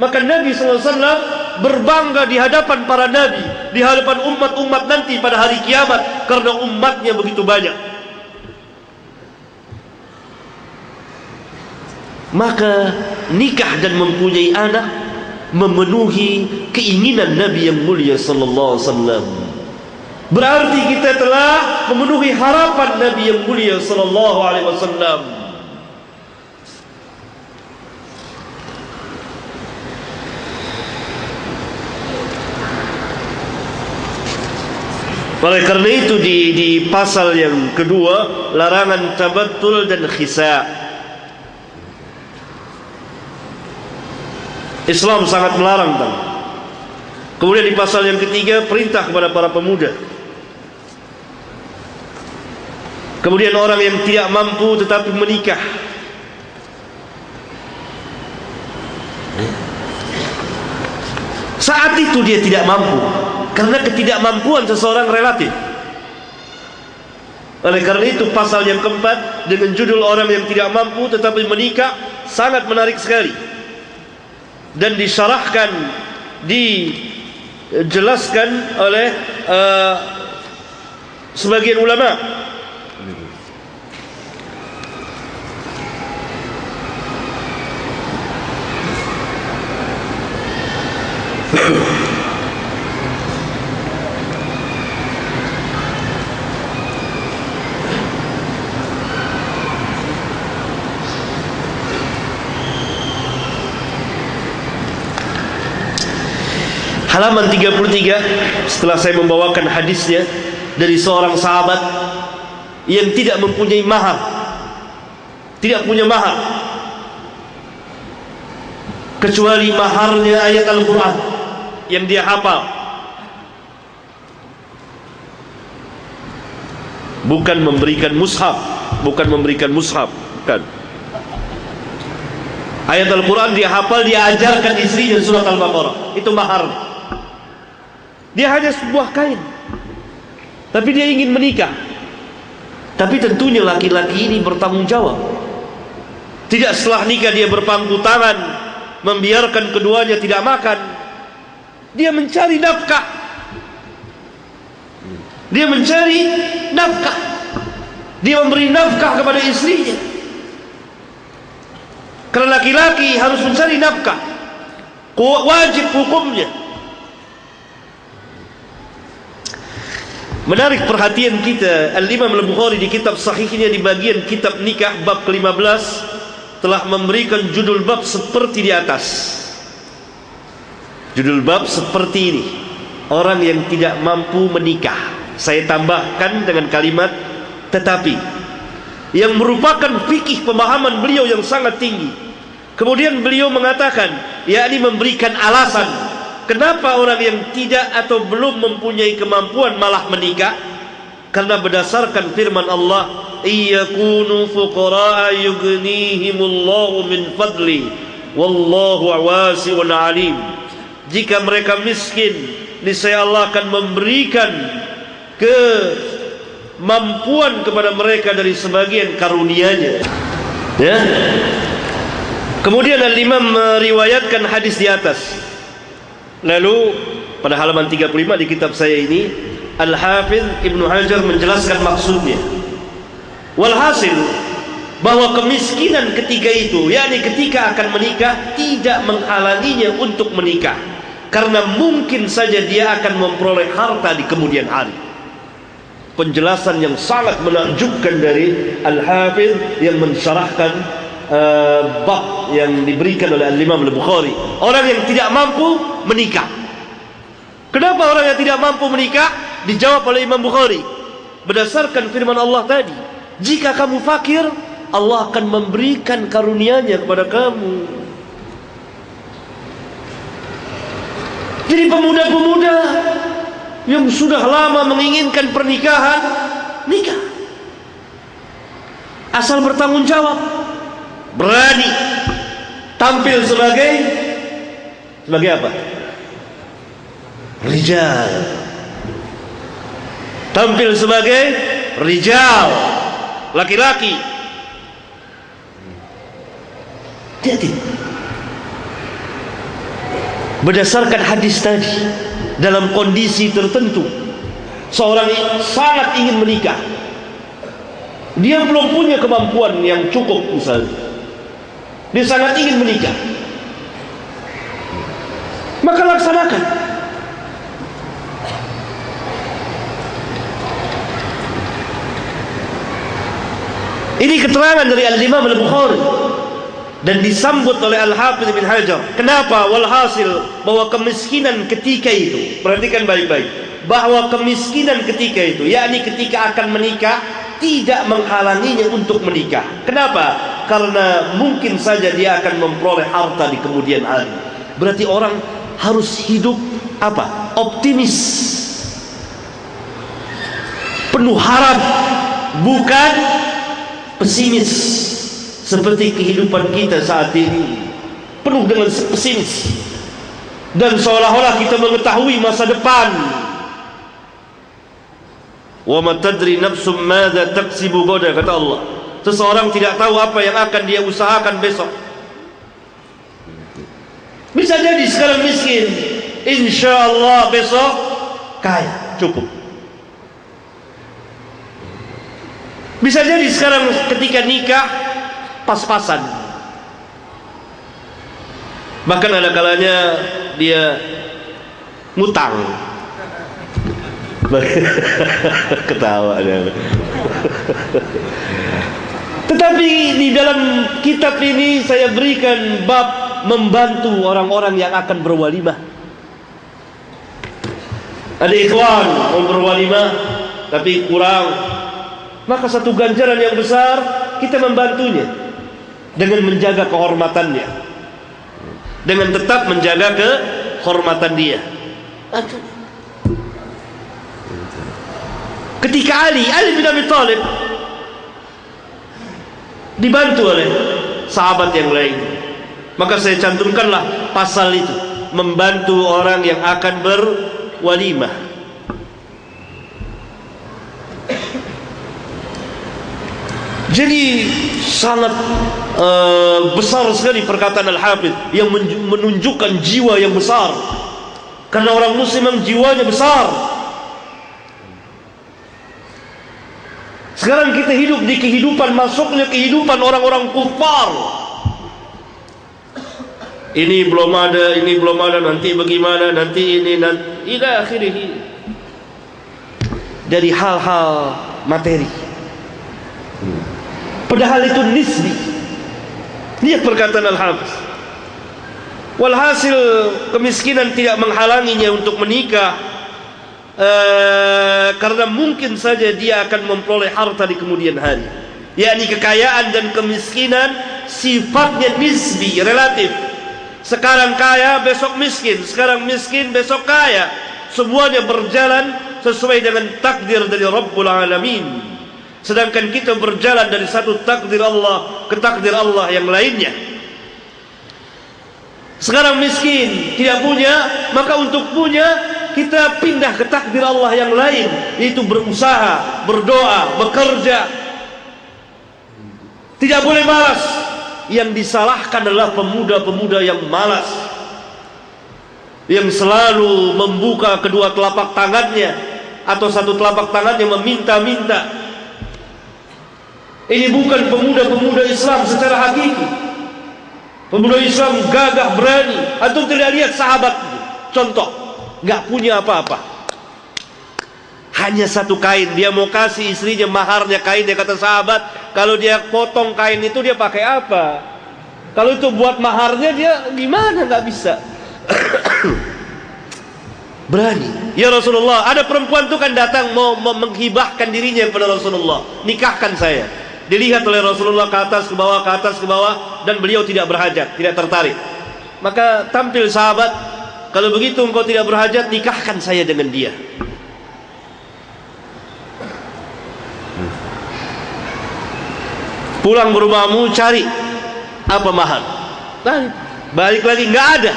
Maka Nabi SAW berbangga di hadapan para nabi, di hadapan umat-umat nanti pada hari kiamat, karena umatnya begitu banyak. Maka nikah dan mempunyai anak memenuhi keinginan Nabi yang mulia sallallahu alaihi wasallam. Berarti kita telah memenuhi harapan Nabi yang mulia sallallahu alaihi wasallam. Oleh karena itu di pasal yang kedua, larangan tabattul dan khisa'. Islam sangat melarang tentang. Kemudian di pasal yang ketiga, perintah kepada para pemuda. Kemudian orang yang tidak mampu tetapi menikah. Saat itu dia tidak mampu, karena ketidakmampuan seseorang relatif. Oleh karena itu pasal yang keempat dengan judul orang yang tidak mampu tetapi menikah sangat menarik sekali, dan disyarahkan, dijelaskan oleh sebagian ulama. Halaman 33, setelah saya membawakan hadisnya dari seorang sahabat yang tidak mempunyai mahar, tidak punya mahar kecuali maharnya ayat Al-Quran yang dia hafal. Bukan memberikan mushaf, bukan. Ayat Al-Quran dia hafal, dia ajarkan istrinya surat Al-Baqarah. Itu mahar. Dia hanya sebuah kain, tapi dia ingin menikah. Tapi tentunya laki-laki ini bertanggung jawab. Tidak setelah nikah dia berpangku tangan, membiarkan keduanya tidak makan. Dia mencari nafkah. Dia memberi nafkah kepada istrinya. Karena laki-laki harus mencari nafkah, wajib hukumnya. Menarik perhatian kita, Al-Imam Al-Bukhari di kitab sahihnya di bagian kitab nikah bab ke-15 telah memberikan judul bab seperti di atas. Judul bab seperti ini, orang yang tidak mampu menikah. Saya tambahkan dengan kalimat tetapi, yang merupakan fikih pemahaman beliau yang sangat tinggi. Kemudian beliau mengatakan, yakni memberikan alasan kenapa orang yang tidak atau belum mempunyai kemampuan malah menikah. Karena berdasarkan firman Allah, iyakunu fuqara'a yughnihimullahu min fadli wallahu wasi'un alim. Jika mereka miskin, niscaya Allah akan memberikan kemampuan kepada mereka dari sebagian karunia-Nya. Ya. Kemudian Al-Imam meriwayatkan hadis di atas. Lalu pada halaman 35 di kitab saya ini, Al-Hafidh Ibnu Hajar menjelaskan maksudnya. Walhasil bahwa kemiskinan ketiga itu, yakni ketika akan menikah, tidak menghalanginya untuk menikah, karena mungkin saja dia akan memperoleh harta di kemudian hari. Penjelasan yang sangat menakjubkan dari Al-Hafidh yang mensyarahkan bab yang diberikan oleh Al-Imam Al-Bukhari. Orang yang tidak mampu menikah. Kenapa orang yang tidak mampu menikah? Dijawab oleh Imam Bukhari berdasarkan firman Allah tadi, jika kamu fakir, Allah akan memberikan karunia-Nya kepada kamu. Jadi pemuda-pemuda yang sudah lama menginginkan pernikahan, nikah. Asal bertanggung jawab, berani tampil sebagai apa? Rijal. Tampil sebagai rijal, laki-laki. Jadi berdasarkan hadis tadi, dalam kondisi tertentu seorang sangat ingin menikah, dia belum punya kemampuan yang cukup, misalnya dia sangat ingin menikah, maka laksanakan. Ini keterangan dari Al-Imam Al-Bukhari dan disambut oleh Al-Hafidh bin Hajar. Kenapa? Walhasil bahwa kemiskinan ketika itu, perhatikan baik-baik, bahwa kemiskinan ketika itu, yakni ketika akan menikah, tidak menghalanginya untuk menikah. Kenapa? Karena mungkin saja dia akan memperoleh harta di kemudian hari. Berarti orang harus hidup apa? Optimis, penuh harap, bukan pesimis seperti kehidupan kita saat ini, penuh dengan pesimis, dan seolah-olah kita mengetahui masa depan. Wa ma tadri nafsum madza taksibu ghadan, kata Allah. Seseorang tidak tahu apa yang akan dia usahakan besok. Bisa jadi sekarang miskin, insyaallah besok kaya, cukup. Bisa jadi sekarang ketika nikah pas-pasan, bahkan ada kalanya dia ngutang. Ketawa dia. Tetapi di dalam kitab ini saya berikan bab membantu orang-orang yang akan berwalimah. Ada ikhwan mau berwalimah tapi kurang, maka satu ganjaran yang besar kita membantunya dengan menjaga kehormatannya, dengan tetap menjaga kehormatan dia. Ketika Ali bin Abi Thalib dibantu oleh sahabat yang lain, maka saya cantumkanlah pasal itu, membantu orang yang akan berwalimah. Jadi sangat besar sekali perkataan Al-Hafidh yang menunjukkan jiwa yang besar, karena orang muslim yang jiwanya besar. Sekarang kita hidup di kehidupan, masuknya kehidupan orang-orang kufar. Ini belum ada, nanti bagaimana, nanti ini, nanti ila akhirih. Dari hal-hal materi, padahal itu nisbi. Lihat perkataan Al-Hafiz. Walhasil kemiskinan tidak menghalanginya untuk menikah, karena mungkin saja dia akan memperoleh harta di kemudian hari. Yakni kekayaan dan kemiskinan sifatnya nisbi, relatif. Sekarang kaya, besok miskin. Sekarang miskin, besok kaya. Semuanya berjalan sesuai dengan takdir dari Rabbul Alamin. Sedangkan kita berjalan dari satu takdir Allah ke takdir Allah yang lainnya. Sekarang miskin, tidak punya, maka untuk punya kita pindah ke takdir Allah yang lain, yaitu berusaha, berdoa, bekerja. Tidak boleh malas. Yang disalahkan adalah pemuda-pemuda yang malas, yang selalu membuka kedua telapak tangannya atau satu telapak tangannya meminta-minta. Ini bukan pemuda-pemuda Islam secara hakiki. Pemuda Islam gagah berani. Antum tidak lihat sahabat, contoh, nggak punya apa-apa, hanya satu kain. Dia mau kasih istrinya maharnya kain. Dia kata sahabat, kalau dia potong kain itu dia pakai apa? Kalau itu buat maharnya dia gimana? Nggak bisa. Berani. Ya Rasulullah, ada perempuan itu kan datang mau menghibahkan dirinya kepada Rasulullah, nikahkan saya. Dilihat oleh Rasulullah ke atas ke bawah, ke atas ke bawah, dan beliau tidak berhajat, tidak tertarik. Maka tampil sahabat, kalau begitu engkau tidak berhajat, nikahkan saya dengan dia. Pulang ke rumahmu, cari apa mahar. Balik lagi, nggak ada.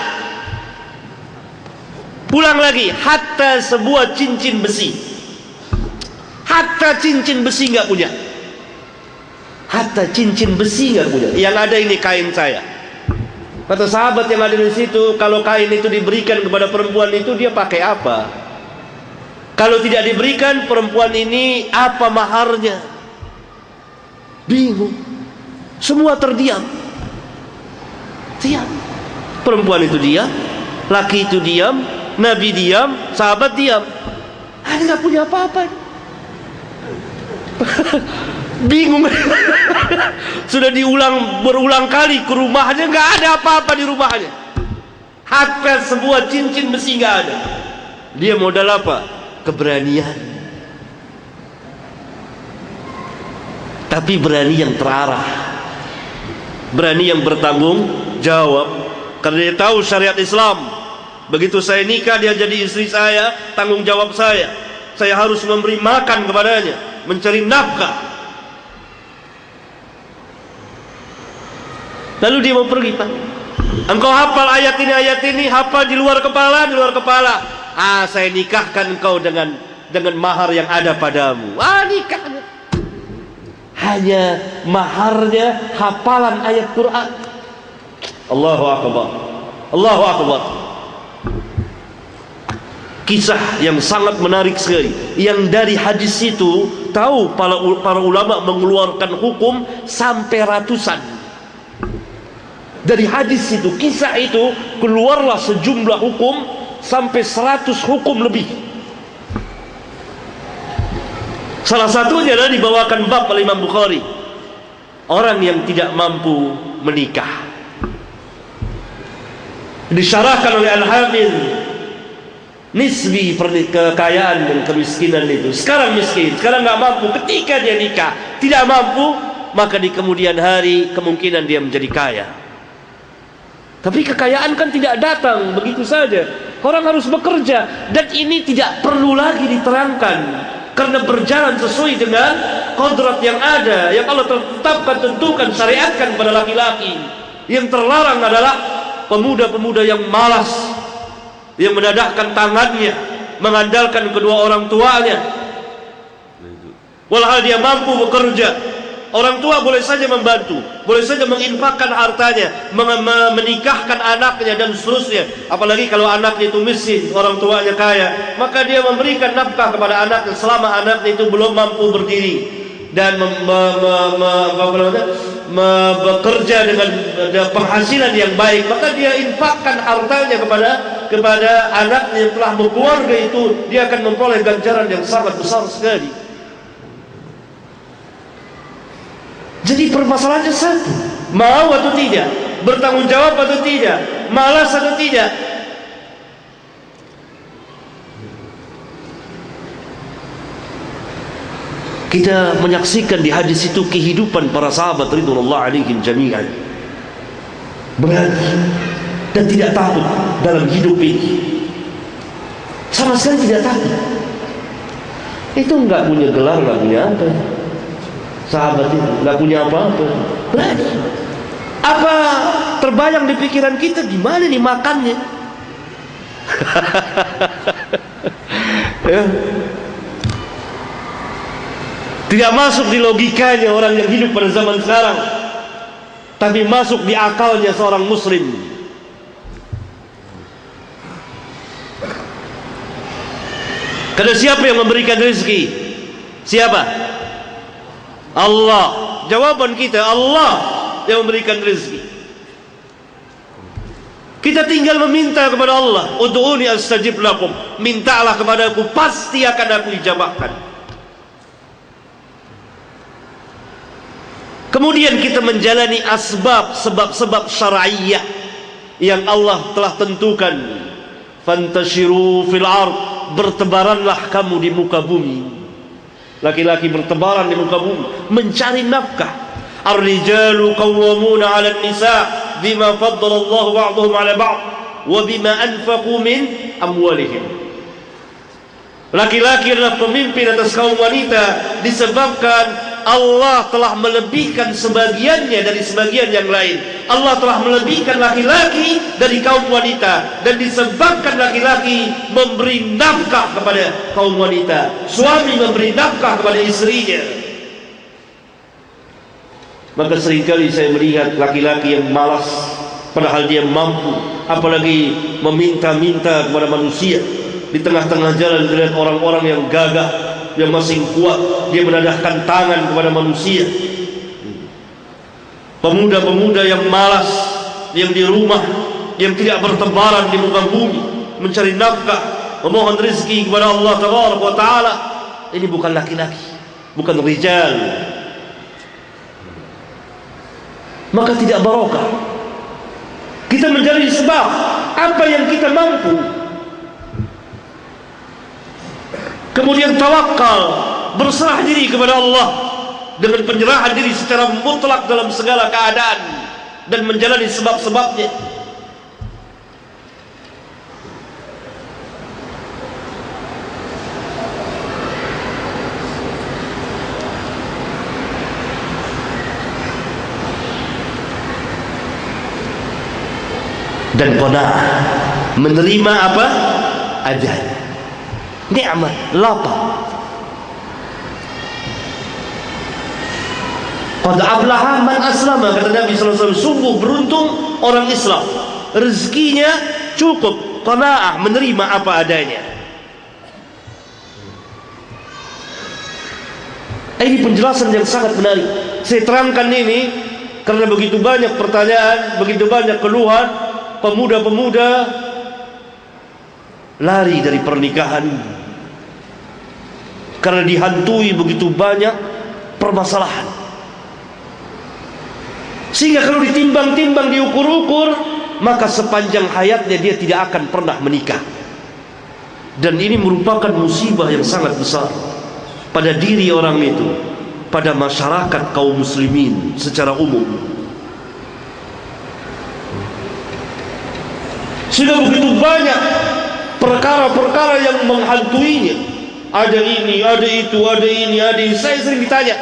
Pulang lagi, hatta sebuah cincin besi, hatta cincin besi nggak punya. Hatta cincin besi nggak punya. Yang ada ini kain saya. Kata sahabat yang ada di situ, kalau kain itu diberikan kepada perempuan itu, dia pakai apa? Kalau tidak diberikan, perempuan ini apa maharnya? Bingung. Semua terdiam. Diam. Perempuan itu diam, laki itu diam, Nabi diam, sahabat diam. Ini nggak punya apa-apa. Bingung. Sudah berulang kali ke rumahnya, nggak ada apa-apa di rumahnya. Hatta sebuah cincin besi nggak ada. Dia modal apa? Keberanian. Tapi berani yang terarah, berani yang bertanggung jawab. Karena dia tahu syariat Islam. Begitu saya nikah, dia jadi istri saya, tanggung jawab saya. Saya harus memberi makan kepadanya, mencari nafkah. Lalu dia mau pergi, Pak. Engkau hafal ayat ini, hafal di luar kepala, di luar kepala. Saya nikahkan engkau dengan mahar yang ada padamu. Nikahnya. Hanya maharnya hafalan ayat Quran. Allahu Akbar. Allahu Akbar. Kisah yang sangat menarik sekali. Yang dari hadis itu tahu para ulama mengeluarkan hukum sampai ratusan. Dari hadis itu, kisah itu, keluarlah sejumlah hukum sampai 100 hukum lebih. Salah satunya adalah dibawakan bab oleh Imam Bukhari, orang yang tidak mampu menikah. Disyarahkan oleh Al-Hafiz, nisbi kekayaan dan kemiskinan itu. Sekarang miskin, sekarang nggak mampu. Ketika dia nikah tidak mampu, maka di kemudian hari kemungkinan dia menjadi kaya. Tapi kekayaan kan tidak datang begitu saja. Orang harus bekerja, dan ini tidak perlu lagi diterangkan, karena berjalan sesuai dengan kodrat yang ada, yang Allah tetapkan, tentukan, syariatkan pada laki-laki. Yang terlarang adalah pemuda-pemuda yang malas, yang menadahkan tangannya, mengandalkan kedua orang tuanya. Walhal dia mampu bekerja, orang tua boleh saja membantu, boleh saja menginfakkan hartanya, menikahkan anaknya dan seterusnya. Apalagi kalau anaknya itu miskin, orang tuanya kaya, maka dia memberikan nafkah kepada anaknya selama anaknya itu belum mampu berdiri dan bekerja dengan penghasilan yang baik. Maka dia infakkan hartanya kepada anaknya yang telah berkeluarga itu, dia akan memperoleh ganjaran yang sangat besar sekali. Jadi permasalahannya satu, mau atau tidak, bertanggung jawab atau tidak, malas atau tidak. Kita menyaksikan di hadis itu kehidupan para sahabat ridwanullah alaihim jami'an. Berani dan tidak takut dalam hidup ini. Sama sekali tidak takut. Itu enggak punya gelar, enggak punya apa. Sahabat itu nggak punya apa-apa, berani. Apa terbayang di pikiran kita gimana nih makannya? Ya. Tidak masuk di logikanya orang yang hidup pada zaman sekarang, tapi masuk di akalnya seorang muslim. Karena siapa yang memberikan rezeki? Siapa? Allah. Jawaban kita, Allah yang memberikan rezeki. Kita tinggal meminta kepada Allah. Ud'uni astajib lakum. Mintalah kepadaku, pasti akan aku ijabahkan. Kemudian kita menjalani sebab-sebab syar'iyyah yang Allah telah tentukan. Fantashiru fil ard, bertebaranlah kamu di muka bumi. Laki-laki bertebaran di muka bumi mencari nafkah. Ar-rijalu qawwamuna 'ala an-nisa' bima faddala Allah ba'dahum 'ala ba'd wa bima anfaqu min amwalihim. Laki-laki adalah pemimpin atas kaum wanita disebabkan Allah telah melebihkan sebagiannya dari sebagian yang lain. Allah telah melebihkan laki-laki dari kaum wanita, dan disebabkan laki-laki memberi nafkah kepada kaum wanita, suami memberi nafkah kepada istrinya. Maka seringkali saya melihat laki-laki yang malas padahal dia mampu, apalagi meminta-minta kepada manusia. Di tengah-tengah jalan melihat orang-orang yang gagah, yang masih kuat, dia menadahkan tangan kepada manusia. Pemuda-pemuda yang malas, yang di rumah, yang tidak bertebaran di muka bumi, mencari nafkah, memohon rezeki kepada Allah Taala. Ini bukan laki-laki, bukan rijal. Maka tidak barokah. Kita mencari sebab apa yang kita mampu, kemudian tawakal, berserah diri kepada Allah dengan penyerahan diri secara mutlak dalam segala keadaan, dan menjalani sebab-sebabnya. Dan qanaah, menerima apa? Ajal, nikmat, lapar. Qad aflaha man aslama, kata Nabi SAW. Sungguh beruntung orang Islam, rezekinya cukup, qanaah, menerima apa adanya. Ini penjelasan yang sangat menarik. Saya terangkan ini karena begitu banyak pertanyaan, begitu banyak keluhan. Pemuda-pemuda lari dari pernikahan karena dihantui begitu banyak permasalahan, sehingga kalau ditimbang-timbang, diukur-ukur, maka sepanjang hayatnya dia tidak akan pernah menikah. Dan ini merupakan musibah yang sangat besar pada diri orang itu, pada masyarakat kaum muslimin secara umum. Sudah begitu banyak perkara-perkara yang menghantuinya. Ada ini, ada itu, ada ini, ada ini. Saya sering ditanya.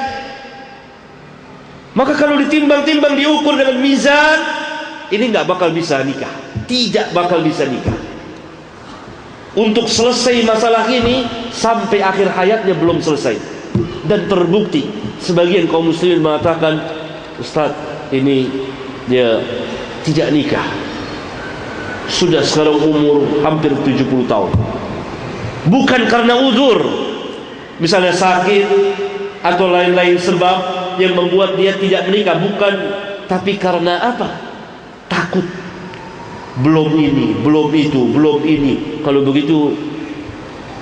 Maka kalau ditimbang-timbang, diukur dengan mizan, ini nggak bakal bisa nikah, tidak bakal bisa nikah. Untuk selesai masalah ini sampai akhir hayatnya belum selesai. Dan terbukti sebagian kaum muslimin mengatakan, Ustaz, ini dia tidak nikah, sudah sekarang umur hampir 70 tahun. Bukan karena uzur, misalnya sakit atau lain-lain sebab yang membuat dia tidak menikah, bukan. Tapi karena apa? Takut. Belum ini, belum itu, belum ini. Kalau begitu,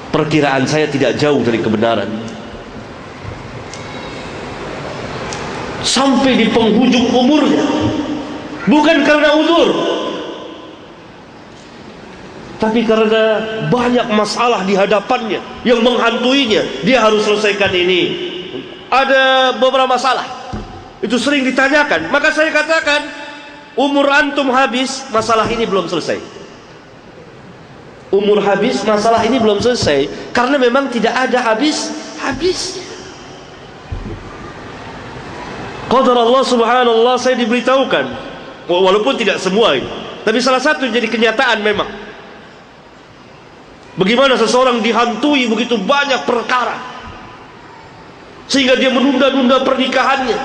perkiraan saya tidak jauh dari kebenaran. Sampai di penghujung umurnya, bukan karena uzur, tapi karena banyak masalah di hadapannya yang menghantuinya. Dia harus selesaikan ini. Ada beberapa masalah, itu sering ditanyakan. Maka saya katakan, umur antum habis, masalah ini belum selesai. Umur habis, masalah ini belum selesai. Karena memang tidak ada habis-habisnya. Qadar Allah subhanallah, saya diberitahukan, walaupun tidak semua itu, tapi salah satu jadi kenyataan memang. Bagaimana seseorang dihantui begitu banyak perkara, sehingga dia menunda-nunda pernikahannya.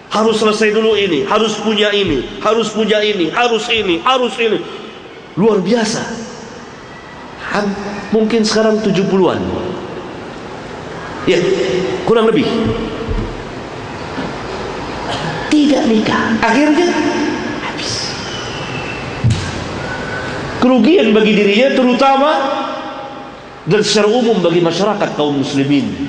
Harus selesai dulu ini, harus punya ini, harus punya ini, harus ini, harus ini. Luar biasa. mungkin sekarang 70-an. Ya, kurang lebih. Tidak nikah, akhirnya habis. Kerugian bagi dirinya terutama dan secara umum bagi masyarakat kaum muslimin.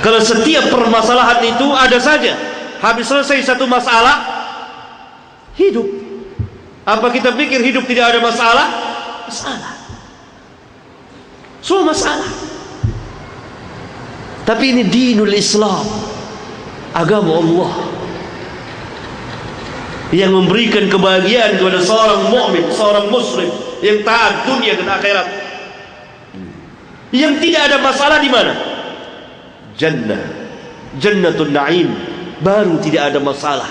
Kalau setiap permasalahan itu ada saja, habis selesai satu masalah, hidup. Apa kita pikir hidup tidak ada masalah? Masalah. Semua masalah. Tapi ini dinul Islam, agama Allah, yang memberikan kebahagiaan kepada seorang mukmin, seorang muslim yang taat dunia dan akhirat. Yang tidak ada masalah di mana? Jannah, Jannatul Naim, baru tidak ada masalah.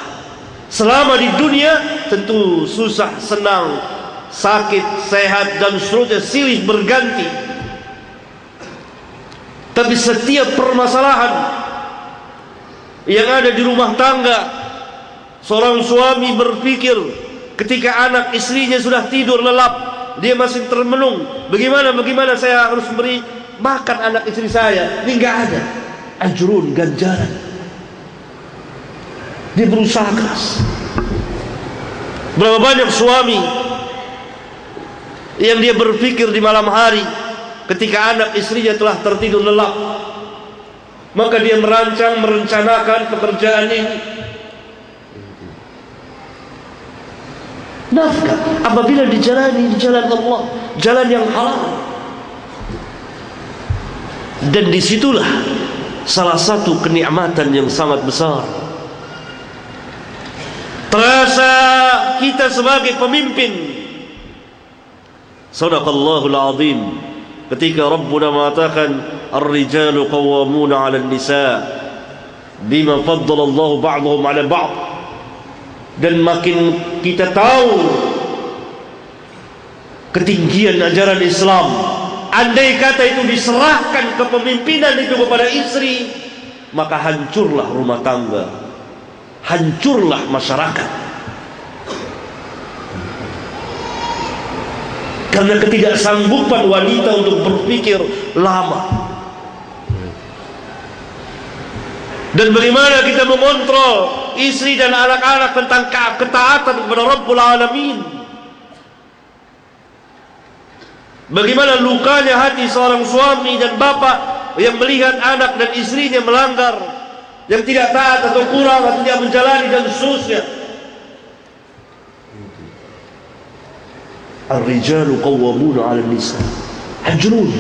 Selama di dunia tentu susah, senang, sakit, sehat dan seterusnya silih berganti. Tapi setiap permasalahan yang ada di rumah tangga, seorang suami berpikir ketika anak istrinya sudah tidur lelap, dia masih termenung, bagaimana saya harus beri makan anak istri saya. Ini enggak ada ajrun, ganjaran. Dia berusaha keras. Berapa banyak suami yang dia berpikir di malam hari ketika anak istrinya telah tertidur lelap, maka dia merencanakan pekerjaan ini. Nafkah apabila dijalani di jalan Allah, jalan yang halal. Dan disitulah salah satu kenikmatan yang sangat besar. Terasa kita sebagai pemimpin. Sadaqallahul azim ketika Rabbuna mengatakan ar-rijalu qawwamuna 'alan nisa bima faddala Allah ba'dahum 'ala ba'd. Dan makin kita tahu ketinggian ajaran Islam, andai kata itu diserahkan kepemimpinan itu kepada istri, maka hancurlah rumah tangga, hancurlah masyarakat. Karena ketidaksanggupan wanita untuk berpikir lama. Dan bagaimana kita mengontrol istri dan anak-anak tentang ketaatan kepada Rabbul Alamin. Bagaimana lukanya hati seorang suami dan bapak yang melihat anak dan istrinya melanggar, yang tidak taat atau kurang atau tidak menjalani dan seterusnya. Ar-rijalu qawwamuna 'ala an-nisa. Ajrun.